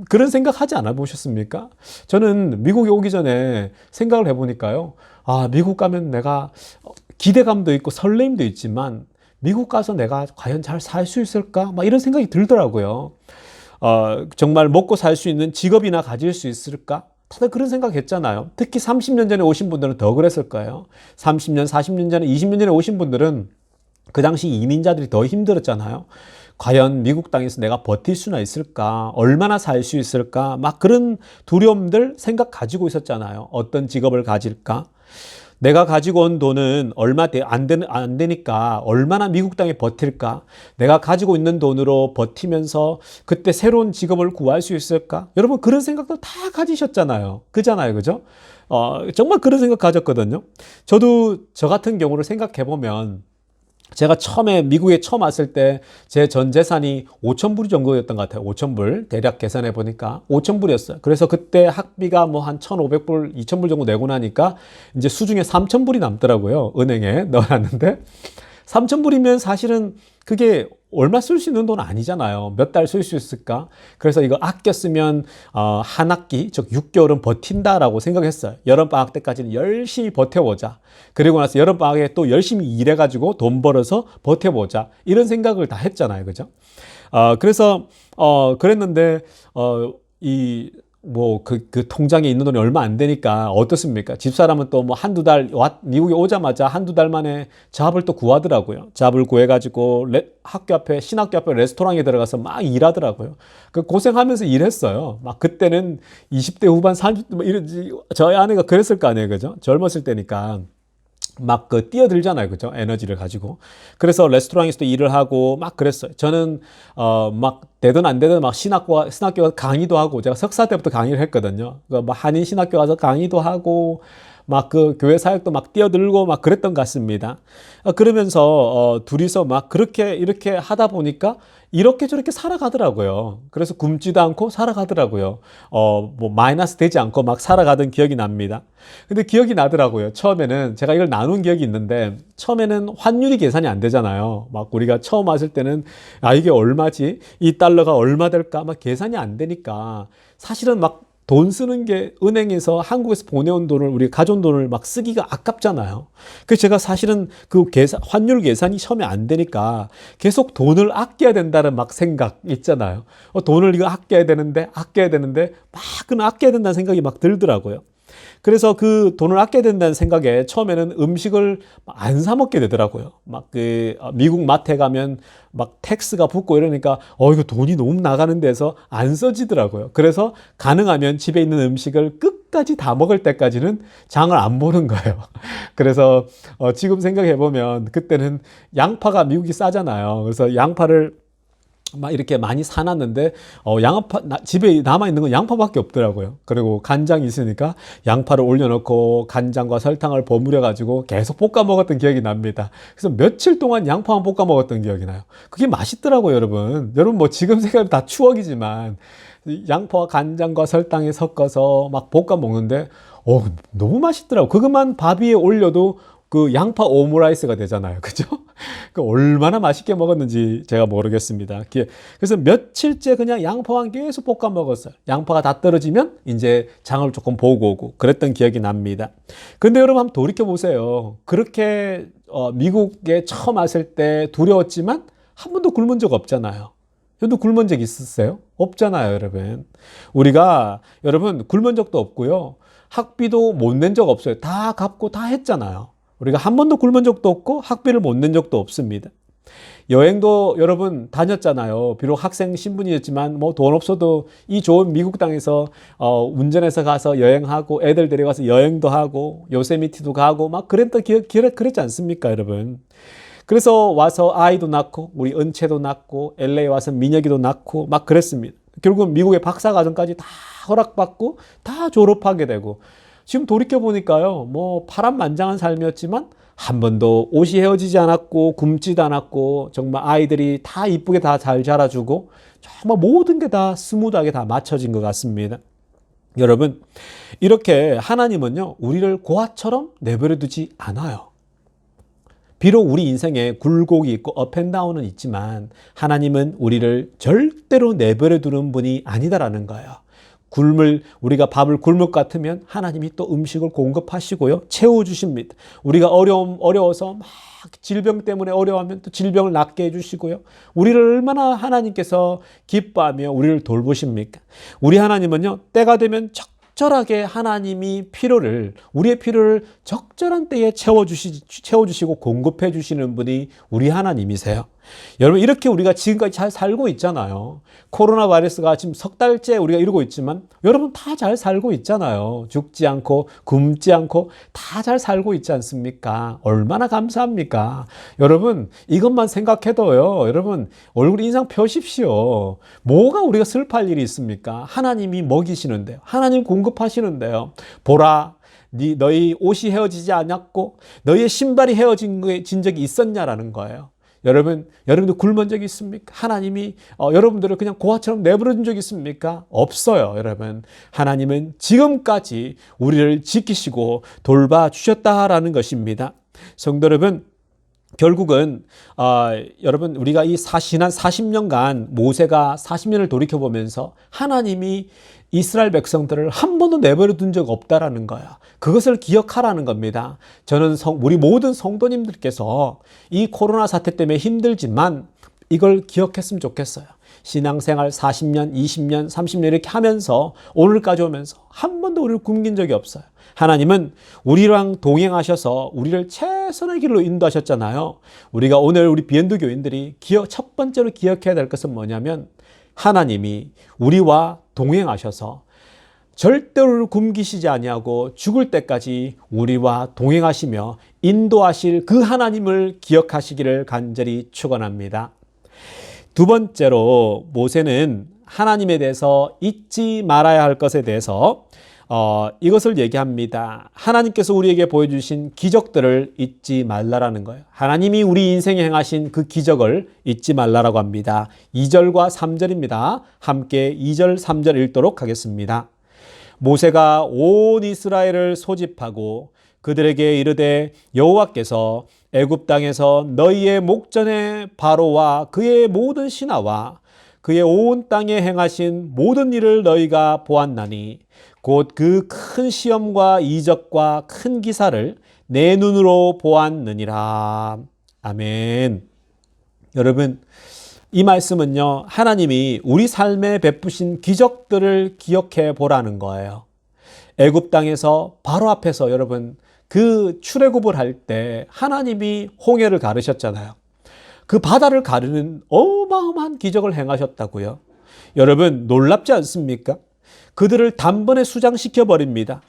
그런 생각 하지 않아 보셨습니까? 저는 미국에 오기 전에 생각을 해보니까요. 아, 미국 가면 내가 기대감도 있고 설렘도 있지만 미국 가서 내가 과연 잘 살 수 있을까? 막 이런 생각이 들더라고요. 정말 먹고 살 수 있는 직업이나 가질 수 있을까? 다들 그런 생각 했잖아요. 특히 30년 전에 오신 분들은 더 그랬을 거예요. 30년, 40년 전에, 20년 전에 오신 분들은 그 당시 이민자들이 더 힘들었잖아요. 과연 미국 땅에서 내가 버틸 수나 있을까? 얼마나 살 수 있을까? 막 그런 두려움들 생각 가지고 있었잖아요. 어떤 직업을 가질까? 내가 가지고 온 돈은 얼마 안 되니까 얼마나 미국 땅에 버틸까? 내가 가지고 있는 돈으로 버티면서 그때 새로운 직업을 구할 수 있을까? 여러분 그런 생각도 다 가지셨잖아요. 그잖아요. 그죠? 정말 그런 생각 가졌거든요. 저도 저 같은 경우를 생각해 보면 제가 처음에 미국에 처음 왔을 때 제 전 재산이 5천 불 정도였던 것 같아요. 5천 불. 대략 계산해 보니까 5천 불이었어요. 그래서 그때 학비가 뭐 한 1,500불, 2천 불 정도 내고 나니까 이제 수중에 3천 불이 남더라고요. 은행에 넣어놨는데 3천 불이면 사실은 그게 얼마 쓸 수 있는 돈 아니잖아요. 몇 달 쓸 수 있을까? 그래서 이거 아껴 쓰면 한 학기, 즉 6개월은 버틴다라고 생각했어요. 여름방학 때까지는 열심히 버텨보자. 그리고 나서 여름방학에 또 열심히 일해가지고 돈 벌어서 버텨보자. 이런 생각을 다 했잖아요. 그죠? 그래서 그랬는데 그 통장에 있는 돈이 얼마 안 되니까 어떻습니까? 집사람은 또 뭐 한두 달, 미국에 오자마자 한두 달 만에 잡을 또 구하더라고요. 잡을 구해가지고 신학교 앞에 레스토랑에 들어가서 막 일하더라고요. 그 고생하면서 일했어요. 막 그때는 20대 후반, 30대, 뭐 저희 아내가 그랬을 거 아니에요. 그죠? 젊었을 때니까. 막 뛰어들잖아요. 그죠? 에너지를 가지고. 그래서 레스토랑에서도 일을 하고 막 그랬어요. 저는 막 되든 안 되든 막 신학교 가서 강의도 하고 제가 석사 때부터 강의를 했거든요. 막 한인 신학교 가서 강의도 하고 막 그 교회 사역도 막 뛰어들고 막 그랬던 것 같습니다. 그러면서 둘이서 막 그렇게 이렇게 하다 보니까 이렇게 저렇게 살아가더라고요. 그래서 굶지도 않고 살아가더라고요. 뭐 마이너스 되지 않고 막 살아가던 기억이 납니다. 근데 기억이 나더라고요. 처음에는 제가 이걸 나눈 기억이 있는데 처음에는 환율이 계산이 안 되잖아요. 막 우리가 처음 왔을 때는 이게 얼마지? 이 달러가 얼마 될까? 막 계산이 안 되니까 사실은 막 돈 쓰는 게 은행에서 한국에서 보내온 돈을 우리 가져온 돈을 막 쓰기가 아깝잖아요. 그래서 제가 사실은 그 환율 계산이 처음에 안 되니까 계속 돈을 아껴야 된다는 막 생각 있잖아요. 돈을 이거 아껴야 되는데 막 그는 아껴야 된다는 생각이 막 들더라고요. 그래서 그 돈을 아껴야 된다는 생각에 처음에는 음식을 안 사 먹게 되더라고요. 막 미국 마트에 가면 막 텍스가 붙고 이러니까 이거 돈이 너무 나가는 데서 안 써지더라고요. 그래서 가능하면 집에 있는 음식을 끝까지 다 먹을 때까지는 장을 안 보는 거예요. 그래서 지금 생각해 보면 그때는 양파가 미국이 싸잖아요. 그래서 양파를 막 이렇게 많이 사놨는데 집에 남아있는 건 양파밖에 없더라고요. 그리고 간장이 있으니까 양파를 올려놓고 간장과 설탕을 버무려 가지고 계속 볶아 먹었던 기억이 납니다. 그래서 며칠 동안 양파만 볶아 먹었던 기억이 나요. 그게 맛있더라고요. 여러분 뭐 지금 생각하면 다 추억이지만 양파와 간장과 설탕에 섞어서 막 볶아 먹는데 너무 맛있더라고요. 그것만 밥 위에 올려도 그 양파 오므라이스가 되잖아요. 그죠? 그 얼마나 맛있게 먹었는지 제가 모르겠습니다. 그래서 며칠째 그냥 양파만 계속 볶아 먹었어요. 양파가 다 떨어지면 이제 장을 조금 보고 오고 그랬던 기억이 납니다. 근데 여러분 한번 돌이켜 보세요. 그렇게 미국에 처음 왔을 때 두려웠지만 한 번도 굶은 적 없잖아요. 여러분 굶은 적 있었어요? 없잖아요, 여러분. 우리가 여러분 굶은 적도 없고요. 학비도 못 낸 적 없어요. 다 갚고 다 했잖아요. 우리가 한 번도 굶은 적도 없고 학비를 못 낸 적도 없습니다. 여행도 여러분 다녔잖아요. 비록 학생 신분이었지만 뭐 돈 없어도 이 좋은 미국 땅에서 운전해서 가서 여행하고 애들 데려가서 여행도 하고 요세미티도 가고 막 그랬지 않습니까, 여러분? 그래서 와서 아이도 낳고 우리 은채도 낳고 LA 와서 민혁이도 낳고 막 그랬습니다. 결국은 미국의 박사과정까지 다 허락받고 다 졸업하게 되고 지금 돌이켜보니까요, 뭐 파란만장한 삶이었지만 한 번도 옷이 헤어지지 않았고 굶지도 않았고 정말 아이들이 다 이쁘게 다 잘 자라주고 정말 모든 게 다 스무드하게 다 맞춰진 것 같습니다. 여러분, 이렇게 하나님은요, 우리를 고아처럼 내버려 두지 않아요. 비록 우리 인생에 굴곡이 있고 업앤다운은 있지만 하나님은 우리를 절대로 내버려 두는 분이 아니다라는 거예요. 우리가 밥을 굶을 것 같으면 하나님이 또 음식을 공급하시고요. 채워주십니다. 우리가 어려워서 막 질병 때문에 어려워하면 또 질병을 낫게 해주시고요. 우리를 얼마나 하나님께서 기뻐하며 우리를 돌보십니까? 우리 하나님은요, 때가 되면 적절하게 하나님이 우리의 필요를 적절한 때에 채워주시고 공급해 주시는 분이 우리 하나님이세요. 여러분, 이렇게 우리가 지금까지 잘 살고 있잖아요. 코로나 바이러스가 지금 석 달째 우리가 이러고 있지만 여러분 다 잘 살고 있잖아요. 죽지 않고 굶지 않고 다 잘 살고 있지 않습니까? 얼마나 감사합니까? 여러분, 이것만 생각해도요, 여러분 얼굴 인상 펴십시오. 뭐가 우리가 슬퍼할 일이 있습니까? 하나님이 먹이시는데요. 하나님 공급하시는데요. 보라, 너희 옷이 헤어지지 않았고 너희의 신발이 헤어진 적이 있었냐라는 거예요. 여러분도 굶은 적이 있습니까? 하나님이 여러분들을 그냥 고아처럼 내버려 둔 적이 있습니까? 없어요, 여러분. 하나님은 지금까지 우리를 지키시고 돌봐주셨다라는 것입니다. 성도 여러분, 결국은 여러분 우리가 지난 40년간 모세가 40년을 돌이켜보면서 하나님이 이스라엘 백성들을 한 번도 내버려 둔 적 없다라는 거야. 그것을 기억하라는 겁니다. 저는 우리 모든 성도님들께서 이 코로나 사태 때문에 힘들지만 이걸 기억했으면 좋겠어요. 신앙생활 40년, 20년, 30년 이렇게 하면서 오늘까지 오면서 한 번도 우리를 굶긴 적이 없어요. 하나님은 우리랑 동행하셔서 우리를 최선의 길로 인도하셨잖아요. 우리가 오늘 우리 비엔드 교인들이 첫 번째로 기억해야 될 것은 뭐냐면 하나님이 우리와 동행하셔서 절대로 굶기시지 아니하고 죽을 때까지 우리와 동행하시며 인도하실 그 하나님을 기억하시기를 간절히 축원합니다. 두 번째로 모세는 하나님에 대해서 잊지 말아야 할 것에 대해서 이것을 얘기합니다. 하나님께서 우리에게 보여주신 기적들을 잊지 말라라는 거예요. 하나님이 우리 인생에 행하신 그 기적을 잊지 말라라고 합니다. 2절과 3절입니다. 함께 2절, 3절 읽도록 하겠습니다. 모세가 온 이스라엘을 소집하고 그들에게 이르되 여호와께서 애굽 땅에서 너희의 목전에 바로와 그의 모든 신하와 그의 온 땅에 행하신 모든 일을 너희가 보았나니 곧 그 큰 시험과 이적과 큰 기사를 내 눈으로 보았느니라. 아멘. 여러분, 이 말씀은요, 하나님이 우리 삶에 베푸신 기적들을 기억해 보라는 거예요. 애굽 땅에서 바로 앞에서 여러분 그 출애굽을 할 때 하나님이 홍해를 가르셨잖아요. 그 바다를 가르는 어마어마한 기적을 행하셨다고요. 여러분 놀랍지 않습니까? 그들을 단번에 수장시켜 버립니다.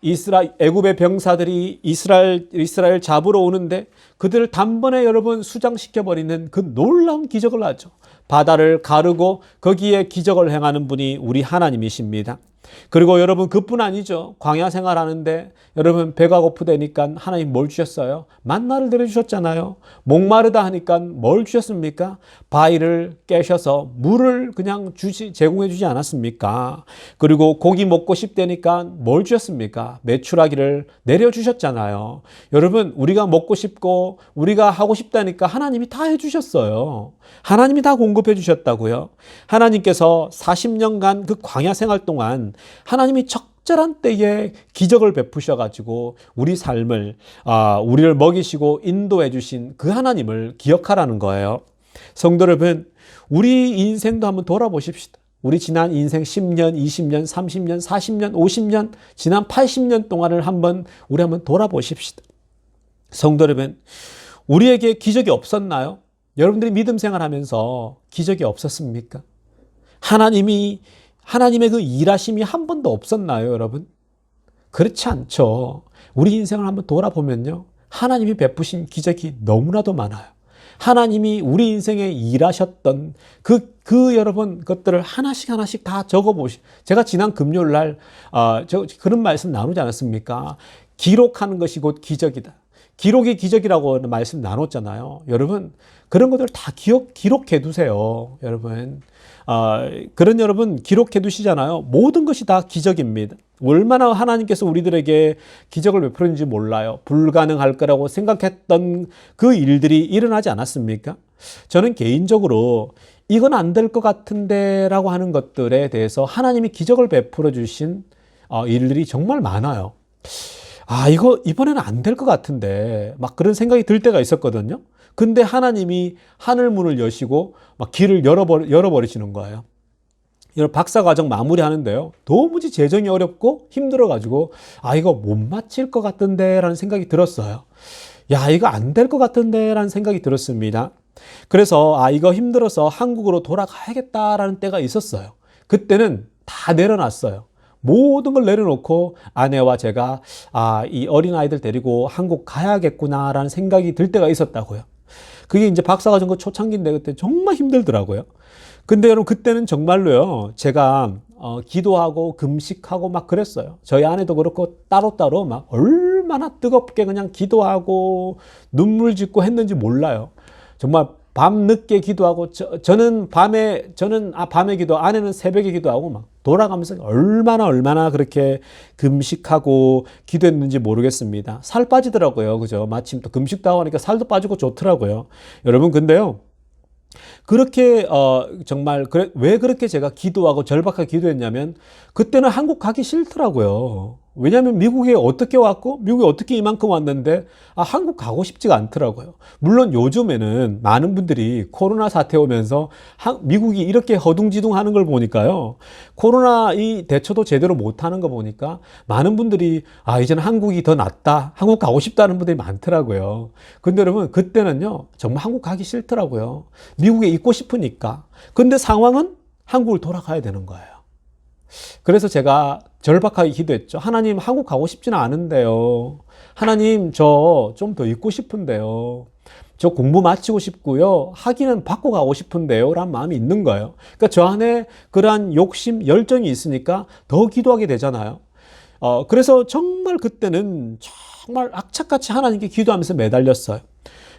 애굽의 병사들이 이스라엘 잡으러 오는데 그들을 단번에 여러분 수장시켜 버리는 그 놀라운 기적을 하죠. 바다를 가르고 거기에 기적을 행하는 분이 우리 하나님이십니다. 그리고 여러분 그뿐 아니죠. 광야 생활하는데 여러분 배가 고프다니까 하나님 뭘 주셨어요? 만나를 내려주셨잖아요. 목마르다 하니까 뭘 주셨습니까? 바위를 깨셔서 물을 그냥 제공해 주지 않았습니까? 그리고 고기 먹고 싶다니까 뭘 주셨습니까? 메추라기를 내려주셨잖아요. 여러분 우리가 먹고 싶고 우리가 하고 싶다니까 하나님이 다 해주셨어요. 하나님이 다 공급해 주셨다고요. 하나님께서 40년간 그 광야 생활 동안 하나님이 적절한 때에 기적을 베푸셔가지고 우리 삶을 우리를 먹이시고 인도해 주신 그 하나님을 기억하라는 거예요. 성도 여러분, 우리 인생도 한번 돌아보십시다. 우리 지난 인생 10년, 20년, 30년, 40년, 50년, 지난 80년 동안을 우리 한번 돌아보십시다. 성도 여러분, 우리에게 기적이 없었나요? 여러분들이 믿음 생활하면서 기적이 없었습니까? 하나님의 그 일하심이 한 번도 없었나요, 여러분? 그렇지 않죠. 우리 인생을 한번 돌아보면요. 하나님이 베푸신 기적이 너무나도 많아요. 하나님이 우리 인생에 일하셨던 여러분 것들을 하나씩 다 제가 지난 금요일 날, 그런 말씀 나누지 않았습니까? 기록하는 것이 곧 기적이다. 기록이 기적이라고 말씀 나눴잖아요. 여러분, 그런 것들 다 기록해 두세요. 여러분. 여러분 기록해 두시잖아요. 모든 것이 다 기적입니다. 얼마나 하나님께서 우리들에게 기적을 베푸는지 몰라요. 불가능할 거라고 생각했던 그 일들이 일어나지 않았습니까? 저는 개인적으로 이건 안 될 것 같은데 라고 하는 것들에 대해서 하나님이 기적을 베풀어 주신 일들이 정말 많아요. 이거 이번에는 안 될 것 같은데 막 그런 생각이 들 때가 있었거든요. 근데 하나님이 하늘 문을 여시고 막 길을 열어버리시는 거예요. 여러분 박사과정 마무리하는데요. 도무지 재정이 어렵고 힘들어가지고 이거 못 마칠 것 같은데 라는 생각이 들었어요. 이거 안 될 것 같은데 라는 생각이 들었습니다. 그래서 이거 힘들어서 한국으로 돌아가야겠다라는 때가 있었어요. 그때는 다 내려놨어요. 모든 걸 내려놓고 아내와 제가 이 어린아이들 데리고 한국 가야겠구나라는 생각이 들 때가 있었다고요. 그게 이제 박사과정고 초창기인데 그때 정말 힘들더라고요. 근데 여러분 그때는 정말로요. 제가 기도하고 금식하고 막 그랬어요. 저희 아내도 그렇고 따로따로 막 얼마나 뜨겁게 그냥 기도하고 눈물 짓고 했는지 몰라요. 정말 밤늦게 기도하고 저는 밤에 기도, 아내는 새벽에 기도하고 막 돌아가면서 얼마나 그렇게 금식하고 기도했는지 모르겠습니다. 살 빠지더라고요. 그죠? 마침 또 금식도 하고 하니까 살도 빠지고 좋더라고요. 여러분 근데요. 그렇게 정말 왜 그렇게 제가 기도하고 절박하게 기도했냐면 그때는 한국 가기 싫더라고요. 왜냐하면 미국에 어떻게 왔고 미국에 어떻게 이만큼 왔는데 한국 가고 싶지가 않더라고요. 물론 요즘에는 많은 분들이 코로나 사태 오면서 미국이 이렇게 허둥지둥하는 걸 보니까요. 코로나 이 대처도 제대로 못하는 거 보니까 많은 분들이 이제는 한국이 더 낫다. 한국 가고 싶다는 분들이 많더라고요. 근데 여러분 그때는요. 정말 한국 가기 싫더라고요. 미국에 있고 싶으니까. 근데 상황은 한국을 돌아가야 되는 거예요. 그래서 제가 절박하게 기도했죠. 하나님 한국 가고 싶지는 않은데요. 하나님 저 좀 더 있고 싶은데요. 저 공부 마치고 싶고요. 학위는 받고 가고 싶은데요. 라는 마음이 있는 거예요. 그러니까 저 안에 그러한 욕심, 열정이 있으니까 더 기도하게 되잖아요. 그래서 정말 그때는 정말 악착같이 하나님께 기도하면서 매달렸어요.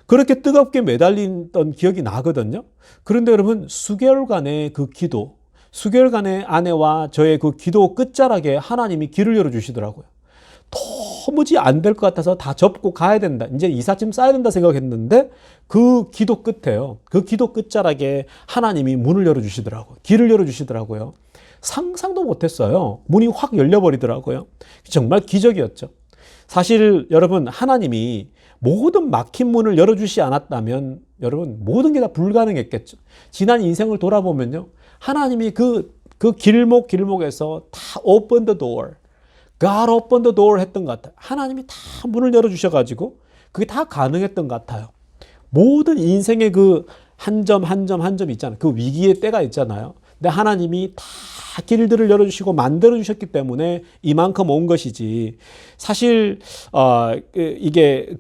그렇게 뜨겁게 매달리던 기억이 나거든요. 그런데 여러분 수개월간의 그 기도, 수개월간의 아내와 저의 그 기도 끝자락에 하나님이 길을 열어주시더라고요. 도무지 안 될 것 같아서 다 접고 가야 된다. 이제 이삿짐 싸야 된다 생각했는데 그 기도 끝에요. 그 기도 끝자락에 하나님이 문을 열어주시더라고요. 길을 열어주시더라고요. 상상도 못했어요. 문이 확 열려버리더라고요. 정말 기적이었죠. 사실 여러분 하나님이 모든 막힌 문을 열어주시 않았다면 여러분 모든 게 다 불가능했겠죠. 지난 인생을 돌아보면요. 하나님이 그 길목에서 다 open the door, God open the door 했던 것 같아요. 하나님이 다 문을 열어주셔가지고 그게 다 가능했던 것 같아요. 모든 인생의 그 한 점 있잖아요. 그 위기의 때가 있잖아요. 근데 하나님이 다 길들을 열어주시고 만들어주셨기 때문에 이만큼 온 것이지. 사실 이게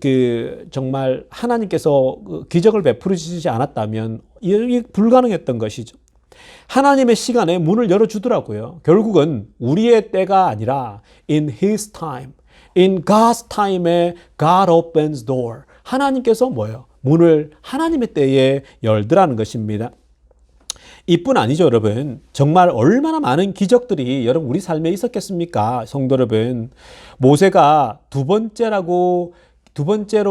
정말 하나님께서 기적을 베풀어 주시지 않았다면 이게 불가능했던 것이죠. 하나님의 시간에 문을 열어주더라고요. 결국은 우리의 때가 아니라 in His time, in God's time에 God opens door. 하나님께서 뭐예요? 문을 하나님의 때에 열더라는 것입니다. 이뿐 아니죠, 여러분. 정말 얼마나 많은 기적들이 여러분 우리 삶에 있었겠습니까? 성도 여러분. 모세가 두 번째로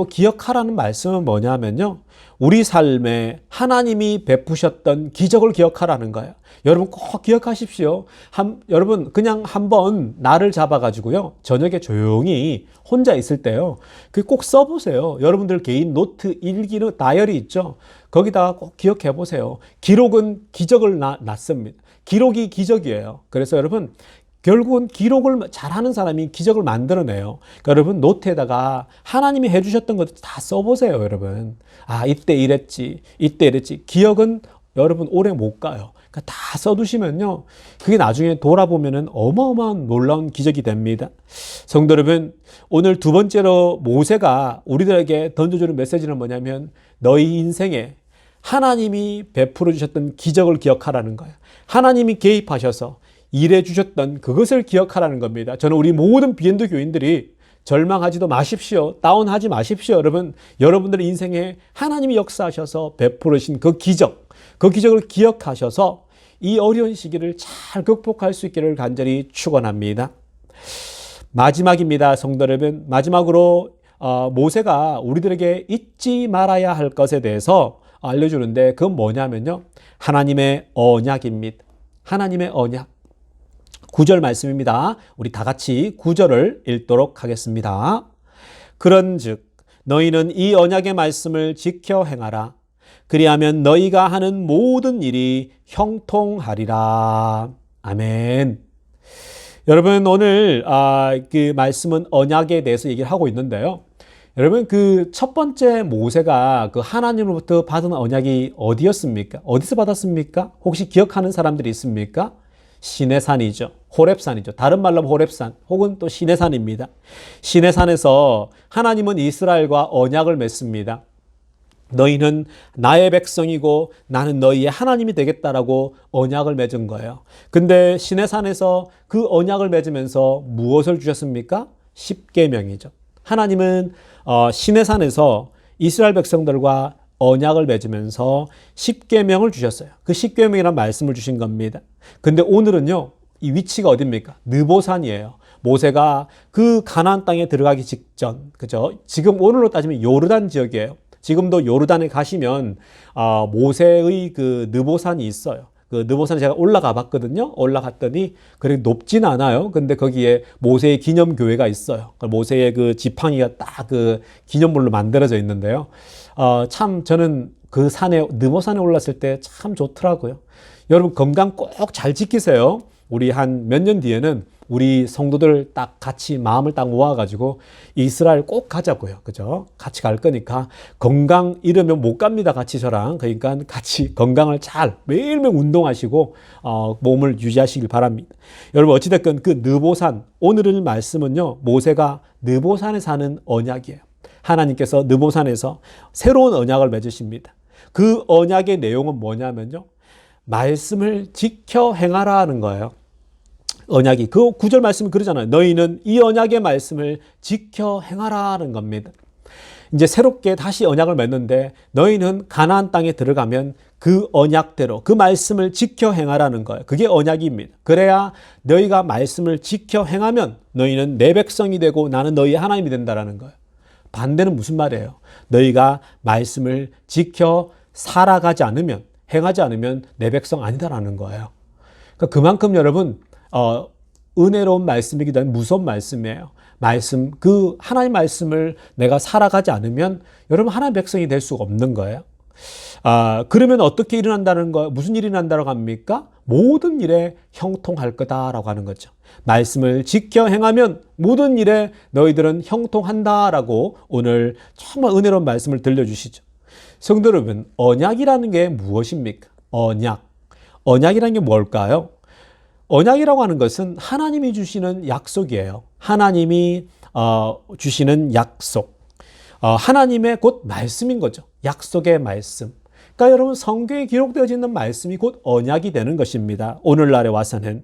기억하라는 말씀은 뭐냐면요. 우리 삶에 하나님이 베푸셨던 기적을 기억하라는 거예요. 여러분 꼭 기억하십시오. 여러분 그냥 한번 날을 잡아가지고요. 저녁에 조용히 혼자 있을 때요. 그 꼭 써보세요. 여러분들 개인 노트, 일기는 다이어리 있죠. 거기다가 꼭 기억해 보세요. 기록은 기적을 낳습니다. 기록이 기적이에요. 그래서 여러분 결국은 기록을 잘하는 사람이 기적을 만들어내요. 그러니까 여러분 노트에다가 하나님이 해주셨던 것들 다 써보세요, 여러분. 아, 이때 이랬지, 이때 이랬지. 기억은 여러분 오래 못 가요. 그러니까 다 써두시면요, 그게 나중에 돌아보면은 어마어마한 놀라운 기적이 됩니다. 성도 여러분, 오늘 두 번째로 모세가 우리들에게 던져주는 메시지는 뭐냐면 너희 인생에 하나님이 베풀어 주셨던 기적을 기억하라는 거예요. 하나님이 개입하셔서 일해 주셨던 그것을 기억하라는 겁니다. 저는 우리 모든 비엔드 교인들이 절망하지도 마십시오. 다운하지 마십시오. 여러분들의 인생에 하나님이 역사하셔서 베풀으신 그 기적을 기억하셔서 이 어려운 시기를 잘 극복할 수 있기를 간절히 축원합니다. 마지막입니다, 성도 여러분. 마지막으로 모세가 우리들에게 잊지 말아야 할 것에 대해서 알려주는데 그건 뭐냐면요, 하나님의 언약입니다. 하나님의 언약. 9절 말씀입니다. 우리 다 같이 9절을 읽도록 하겠습니다. 그런즉 너희는 이 언약의 말씀을 지켜 행하라. 그리하면 너희가 하는 모든 일이 형통하리라. 아멘. 여러분 오늘 그 말씀은 언약에 대해서 얘기를 하고 있는데요. 여러분 그 첫 번째 모세가 그 하나님으로부터 받은 언약이 어디였습니까? 어디서 받았습니까? 혹시 기억하는 사람들이 있습니까? 시내산이죠. 호렙산이죠. 다른 말로 하면 호렙산 혹은 또 시내산입니다. 시내산에서 하나님은 이스라엘과 언약을 맺습니다. 너희는 나의 백성이고 나는 너희의 하나님이 되겠다라고 언약을 맺은 거예요. 근데 시내산에서 그 언약을 맺으면서 무엇을 주셨습니까? 십계명이죠. 하나님은 시내산에서 이스라엘 백성들과 언약을 맺으면서 십계명을 주셨어요. 그 십계명이라는 말씀을 주신 겁니다. 근데 오늘은요, 이 위치가 어디입니까? 느보산이에요. 모세가 그 가나안 땅에 들어가기 직전, 그죠? 지금 오늘로 따지면 요르단 지역이에요. 지금도 요르단에 가시면 모세의 그 느보산이 있어요. 그 느보산에 제가 올라가 봤거든요. 올라갔더니 그렇게 높진 않아요. 근데 거기에 모세의 기념교회가 있어요. 모세의 그 지팡이가 딱 그 기념물로 만들어져 있는데요. 참 저는 그 산에 느보산에 올랐을 때 참 좋더라고요. 여러분 건강 꼭 잘 지키세요. 우리 한 몇 년 뒤에는 우리 성도들 딱 같이 마음을 딱 모아가지고 이스라엘 꼭 가자고요. 그죠? 같이 갈 거니까 건강 잃으면 못 갑니다. 같이 저랑. 그러니까 같이 건강을 잘 매일매일 운동하시고 몸을 유지하시길 바랍니다. 여러분 어찌됐건 그 느보산, 오늘의 말씀은요, 모세가 느보산에 사는 언약이에요. 하나님께서 느보산에서 새로운 언약을 맺으십니다. 그 언약의 내용은 뭐냐면요, 말씀을 지켜 행하라 하는 거예요. 언약이 그 9절 말씀이 그러잖아요. 너희는 이 언약의 말씀을 지켜 행하라는 겁니다. 이제 새롭게 다시 언약을 맺는데 너희는 가나안 땅에 들어가면 그 언약대로 그 말씀을 지켜 행하라는 거예요. 그게 언약입니다. 그래야 너희가 말씀을 지켜 행하면 너희는 내 백성이 되고 나는 너희의 하나님이 된다라는 거예요. 반대는 무슨 말이에요? 너희가 말씀을 지켜 살아가지 않으면, 행하지 않으면 내 백성 아니다라는 거예요. 그러니까 그만큼 여러분 은혜로운 말씀이기도 한 무서운 말씀이에요. 그 하나님 말씀을 내가 살아가지 않으면 여러분 하나님 백성이 될 수가 없는 거예요. 그러면 어떻게 일어난다는 거예요? 무슨 일이 난다고 합니까? 모든 일에 형통할 거다라고 하는 거죠. 말씀을 지켜 행하면 모든 일에 너희들은 형통한다라고 오늘 정말 은혜로운 말씀을 들려주시죠. 성도 여러분, 언약이라는 게 무엇입니까? 언약이라는 게 뭘까요? 언약이라고 하는 것은 하나님이 주시는 약속이에요. 하나님이 주시는 약속. 하나님의 곧 말씀인 거죠. 약속의 말씀. 그러니까 여러분 성경에 기록되어져 있는 말씀이 곧 언약이 되는 것입니다. 오늘날에 와서는.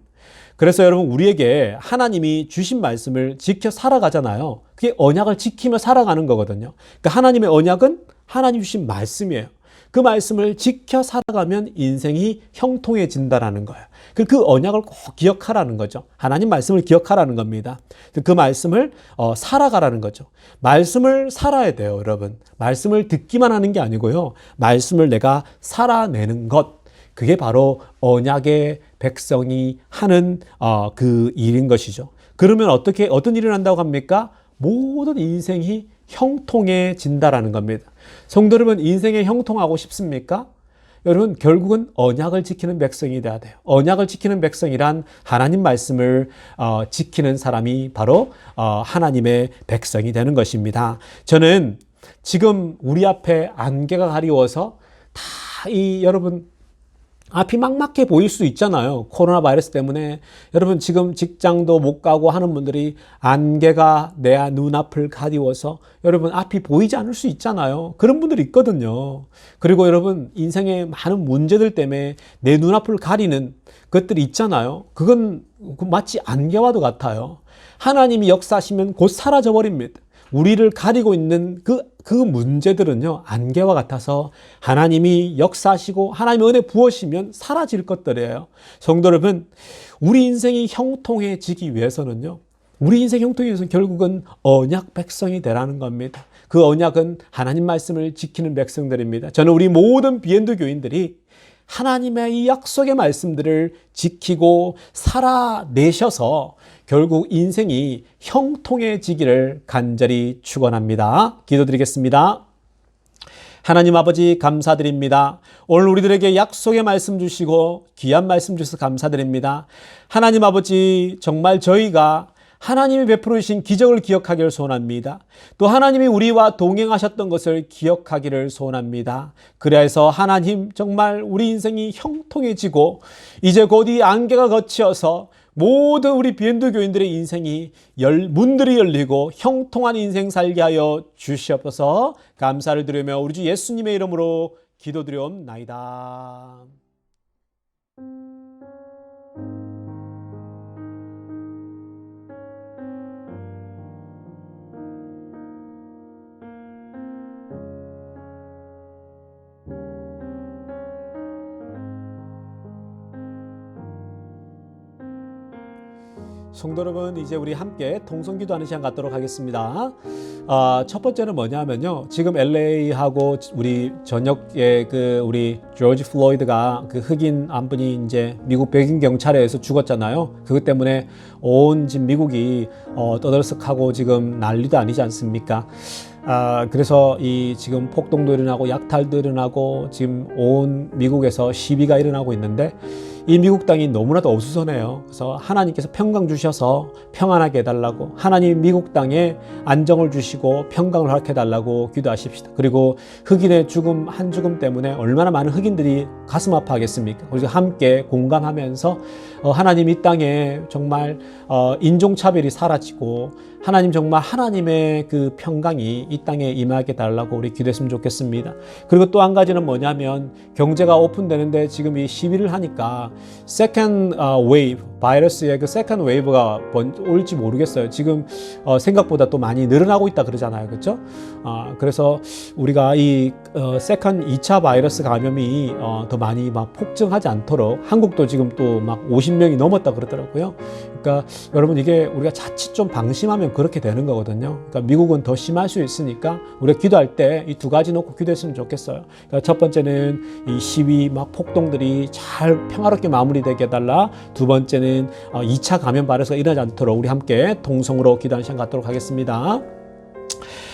그래서 여러분 우리에게 하나님이 주신 말씀을 지켜 살아가잖아요. 그게 언약을 지키며 살아가는 거거든요. 그러니까 하나님의 언약은 하나님 주신 말씀이에요. 그 말씀을 지켜 살아가면 인생이 형통해진다라는 거예요. 그 언약을 꼭 기억하라는 거죠. 하나님 말씀을 기억하라는 겁니다. 그 말씀을 살아가라는 거죠. 말씀을 살아야 돼요, 여러분. 말씀을 듣기만 하는 게 아니고요. 말씀을 내가 살아내는 것. 그게 바로 언약의 백성이 하는 그 일인 것이죠. 그러면 어떤 일이 난다고 합니까? 모든 인생이 형통해진다라는 겁니다. 성도 여러분, 인생에 형통하고 싶습니까? 여러분, 결국은 언약을 지키는 백성이 돼야 돼요. 언약을 지키는 백성이란 하나님 말씀을 지키는 사람이 바로 하나님의 백성이 되는 것입니다. 저는 지금 우리 앞에 안개가 가리워서 다 여러분 앞이 막막해 보일 수 있잖아요. 코로나 바이러스 때문에 여러분 지금 직장도 못 가고 하는 분들이 안개가 내 눈앞을 가리워서 여러분 앞이 보이지 않을 수 있잖아요. 그런 분들이 있거든요. 그리고 여러분 인생의 많은 문제들 때문에 내 눈앞을 가리는 것들이 있잖아요. 그건 마치 안개와도 같아요. 하나님이 역사하시면 곧 사라져 버립니다. 우리를 가리고 있는 그 문제들은요, 안개와 같아서 하나님이 역사하시고 하나님의 은혜 부으시면 사라질 것들이에요. 성도 여러분, 우리 인생이 형통해지기 위해서는요, 우리 인생 형통하기 위해서는 결국은 언약 백성이 되라는 겁니다. 그 언약은 하나님 말씀을 지키는 백성들입니다. 저는 우리 모든 비엔드 교인들이 하나님의 이 약속의 말씀들을 지키고 살아내셔서 결국 인생이 형통해지기를 간절히 축원합니다. 기도드리겠습니다. 하나님 아버지 감사드립니다. 오늘 우리들에게 약속의 말씀 주시고 귀한 말씀 주셔서 감사드립니다. 하나님 아버지 정말 저희가 하나님이 베풀어 주신 기적을 기억하기를 소원합니다. 또 하나님이 우리와 동행하셨던 것을 기억하기를 소원합니다. 그래서 하나님 정말 우리 인생이 형통해지고 이제 곧 이 안개가 걷혀서 모든 우리 비엔드 교인들의 인생이 문들이 열리고 형통한 인생 살게 하여 주시옵소서. 감사를 드리며 우리 주 예수님의 이름으로 기도드리옵나이다. 성도 여러분, 이제 우리 함께 통성기도하는 시간 갖도록 하겠습니다. 첫 번째는 뭐냐면요, 지금 LA하고 우리 전역에 우리 조지 플로이드가 그 흑인 한 분이 이제 미국 백인 경찰에 의해서 죽었잖아요. 그것 때문에 온 지금 미국이 떠들썩하고 지금 난리도 아니지 않습니까? 그래서 이 지금 폭동도 일어나고 약탈도 일어나고 지금 온 미국에서 시위가 일어나고 있는데 이 미국 땅이 너무나도 어수선해요. 그래서 하나님께서 평강 주셔서 평안하게 해달라고, 하나님 미국 땅에 안정을 주시고 평강을 허락해 달라고 기도하십시다. 그리고 흑인의 죽음 한 죽음 때문에 얼마나 많은 흑인들이 가슴 아파하겠습니까? 그래서 함께 공감하면서 하나님 이 땅에 정말 인종차별이 사라지고 하나님 정말 하나님의 그 평강이 이 땅에 임하게 달라고 우리 기도했으면 좋겠습니다. 그리고 또 한 가지는 뭐냐면 경제가 오픈되는데 지금 이 시위를 하니까 세컨드 웨이브, 바이러스의 그 세컨드 웨이브가 올지 모르겠어요. 지금 생각보다 또 많이 늘어나고 있다 그러잖아요. 그렇죠? 그래서 우리가 이 세컨드 2차 바이러스 감염이 더 많이 막 폭증하지 않도록, 한국도 지금 또 막 50명이 넘었다 그러더라고요. 그러니까 여러분 이게 우리가 자칫 좀 방심하면 그렇게 되는 거거든요. 그러니까 미국은 더 심할 수 있으니까 우리가 기도할 때 이 두 가지 놓고 기도했으면 좋겠어요. 그러니까 첫 번째는 이 시위 막 폭동들이 잘 평화롭게 마무리되게 해달라. 두 번째는 2차 감염 바이러스가 일어나지 않도록 우리 함께 동성으로 기도하는 시간 갖도록 하겠습니다.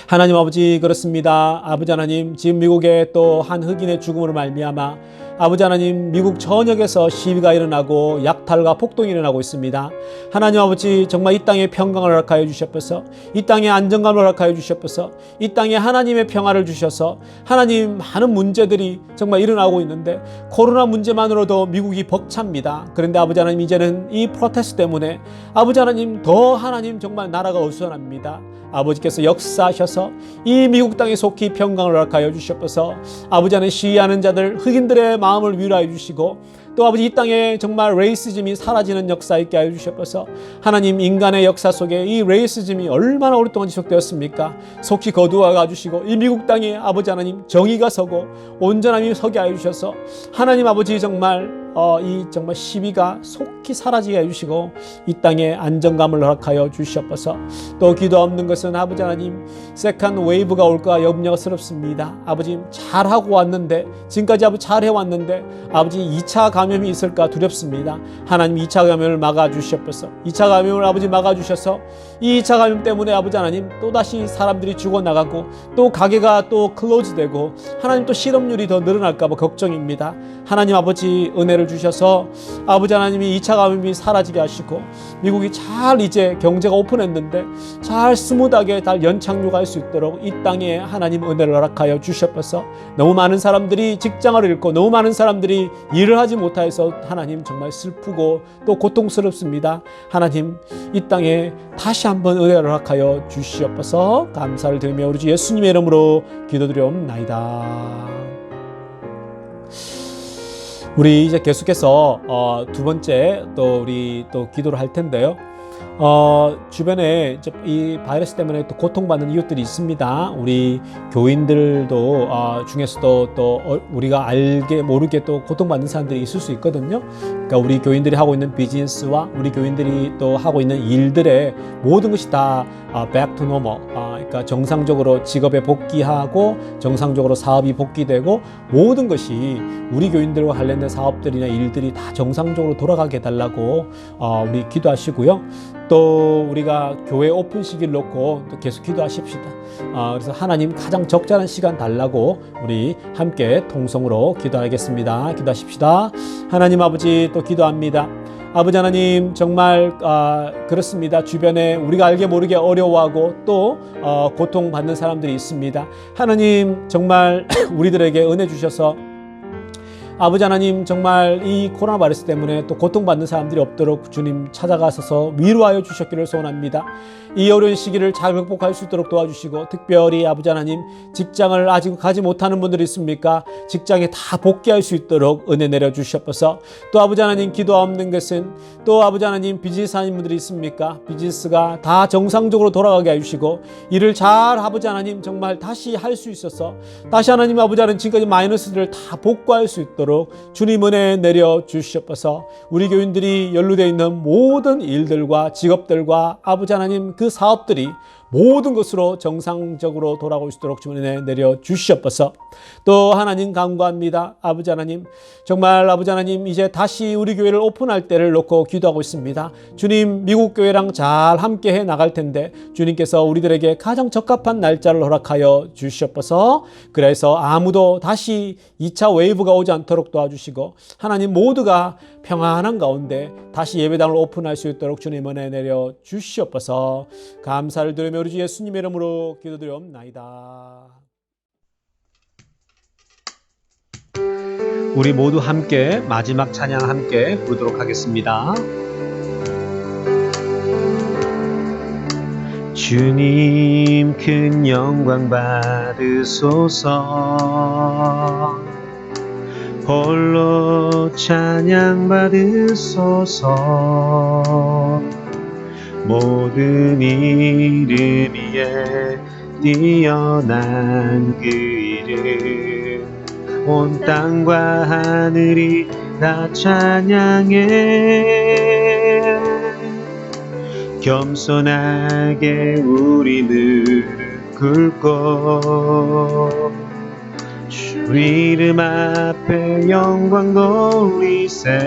하나님 아버지, 그렇습니다. 아버지 하나님, 지금 미국에 또 한 흑인의 죽음으로 말미암아 아버지 하나님, 미국 전역에서 시위가 일어나고 약탈과 폭동이 일어나고 있습니다. 하나님 아버지, 정말 이 땅에 평강을 허락하여 주시옵소서. 이 땅에 안정감을 허락하여 주시옵소서. 이 땅에 하나님의 평화를 주셔서 하나님, 많은 문제들이 정말 일어나고 있는데 코로나 문제만으로도 미국이 벅찹니다. 그런데 아버지 하나님, 이제는 이 프로테스트 때문에 아버지 하나님, 더 하나님 정말 나라가 어수선합니다. 아버지께서 역사하셔서 이 미국 땅에 속히 평강을 허락하여 주시옵소서. 아버지 하나님, 시위하는 자들, 흑인들의 마음을 위로해 주시고, 또 아버지 이 땅에 정말 레이시즘이 사라지는 역사 있게 하여 주시옵소서. 하나님, 인간의 역사 속에 이 레이시즘이 얼마나 오랫동안 지속되었습니까? 속히 거두어 가주시고 이 미국 땅에 아버지 하나님, 정의가 서고 온전함이 서게 하여 주셔서 하나님 아버지, 정말 이 정말 시비가 속히 사라지게 해주시고 이 땅에 안정감을 허락하여 주시옵소서. 또 기도 없는 것은 아버지 하나님, 세컨드 웨이브가 올까 염려스럽습니다. 아버지, 잘하고 왔는데, 지금까지 아버지 잘해왔는데 아버지 2차 감염이 있을까 두렵습니다. 하나님, 2차 감염을 막아주시옵소서. 2차 감염을 아버지 막아주셔서 이 2차 감염 때문에 아버지 하나님, 또다시 사람들이 죽어나가고 또 가게가 또 클로즈되고 하나님, 또 실업률이 더 늘어날까봐 걱정입니다. 하나님 아버지, 은혜를 주셔서 아버지 하나님이 2차 감염이 사라지게 하시고 미국이 잘 이제 경제가 오픈했는데 잘 스무드하게 잘 연착륙할 수 있도록 이 땅에 하나님 은혜를 허락하여 주시옵소서. 너무 많은 사람들이 직장을 잃고 너무 많은 사람들이 일을 하지 못해서 하나님, 정말 슬프고 또 고통스럽습니다. 하나님, 이 땅에 다시 한번 은혜를 허락하여 주시옵소서. 감사를 드리며 우리 주 예수님의 이름으로 기도드리옵나이다. 우리 이제 계속해서 두 번째 또 우리 또 기도를 할 텐데요. 주변에 이 바이러스 때문에 또 고통받는 이웃들이 있습니다. 우리 교인들도 중에서도 또 우리가 알게 모르게 또 고통받는 사람들이 있을 수 있거든요. 그러니까 우리 교인들이 하고 있는 비즈니스와 우리 교인들이 또 하고 있는 일들의 모든 것이 다 back to normal, 그러니까 정상적으로 직업에 복귀하고 정상적으로 사업이 복귀되고 모든 것이 우리 교인들과 관련된 사업들이나 일들이 다 정상적으로 돌아가게 해달라고 우리 기도하시고요. 또 우리가 교회 오픈 시기를 놓고 또 계속 기도하십시다. 그래서 하나님, 가장 적절한 시간 달라고 우리 함께 통성으로 기도하겠습니다. 기도하십시다. 하나님 아버지, 또 기도합니다. 아버지 하나님, 정말 그렇습니다. 주변에 우리가 알게 모르게 어려워하고 또 고통받는 사람들이 있습니다. 하나님, 정말 우리들에게 은혜 주셔서 아버지 하나님, 정말 이 코로나 바이러스 때문에 또 고통받는 사람들이 없도록 주님 찾아가셔서 위로하여 주셨기를 소원합니다. 이 어려운 시기를 잘 극복할 수 있도록 도와주시고, 특별히 아버지 하나님, 직장을 아직 가지 못하는 분들이 있습니까? 직장에 다 복귀할 수 있도록 은혜 내려주시옵소서. 또 아버지 하나님, 기도 없는 것은 또 아버지 하나님, 비즈니스 하는 분들이 있습니까? 비즈니스가 다 정상적으로 돌아가게 해주시고 일을 잘 아버지 하나님, 정말 다시 할 수 있어서 다시 하나님 아버지 하나님, 지금까지 마이너스들을 다 복구할 수 있도록 주님 은혜 내려 주시옵소서. 우리 교인들이 연루되어 있는 모든 일들과 직업들과 아버지 하나님, 그 사업들이 모든 것으로 정상적으로 돌아올 수 있도록 주님 은혜 내려 주시옵소서. 또 하나님 간구합니다. 아버지 하나님, 정말 아버지 하나님, 이제 다시 우리 교회를 오픈할 때를 놓고 기도하고 있습니다. 주님, 미국 교회랑 잘 함께 해 나갈 텐데 주님께서 우리들에게 가장 적합한 날짜를 허락하여 주시옵소서. 그래서 아무도 다시 2차 웨이브가 오지 않도록 도와주시고 하나님, 모두가 평안한 가운데 다시 예배당을 오픈할 수 있도록 주님 은혜 내려 주시옵소서. 감사를 드리며 우리 주 예수님의 이름으로 기도드리옵나이다. 우리 모두 함께 마지막 찬양 함께 부르도록 하겠습니다. 주님, 큰 영광 받으소서. 홀로 찬양 받으소서. 모든 이름 위에 뛰어난 그 이름, 온 땅과 하늘이 다 찬양해. 겸손하게 우리 무릎 꿇고 주 이름 앞에 영광 돌리세.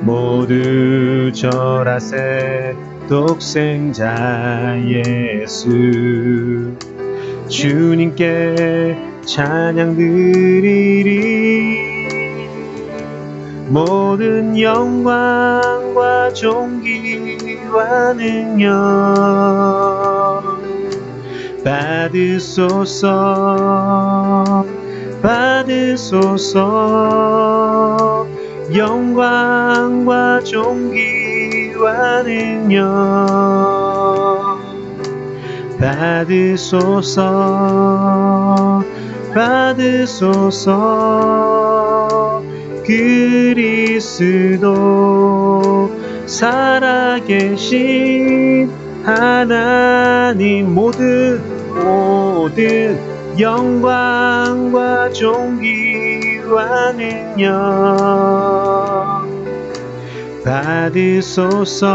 모두 절하세. 독생자 예수, 주님께 찬양 드리리. 모든 영광과 존귀와 능력 받으소서, 받으소서. 영광과 존귀와 능력 받으소서, 받으소서. 그리스도 살아계신 하나님, 모든 영광과 존귀와 능력 받으소서,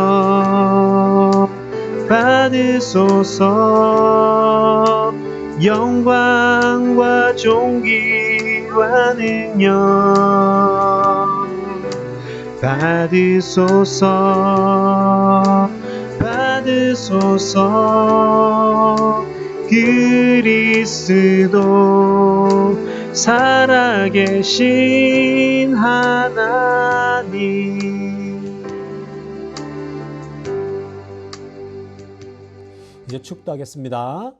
받으소서. 영광과 존귀와 능력 받으소서, 받으소서. 그리스도 살아계신 하나님. 이제 축도하겠습니다.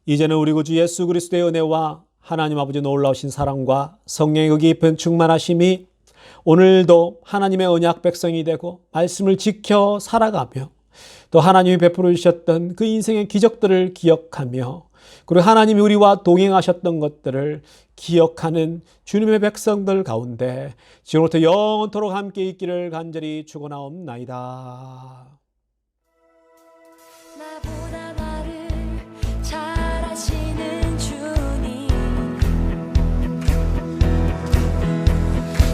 이제는 우리 구주 예수 그리스도의 은혜와 하나님 아버지 놀라우신 사랑과 성령의 그 깊은 충만하심이 오늘도 하나님의 언약 백성이 되고 말씀을 지켜 살아가며 또 하나님이 베풀어 주셨던 그 인생의 기적들을 기억하며 그리고 하나님이 우리와 동행하셨던 것들을 기억하는 주님의 백성들 가운데 지금부터 영원토록 함께 있기를 간절히 축원하옵나이다. 나보다 나를 잘 아시는 주님,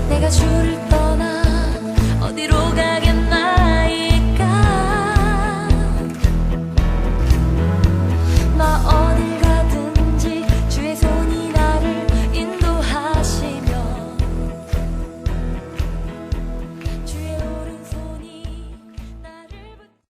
내가 주를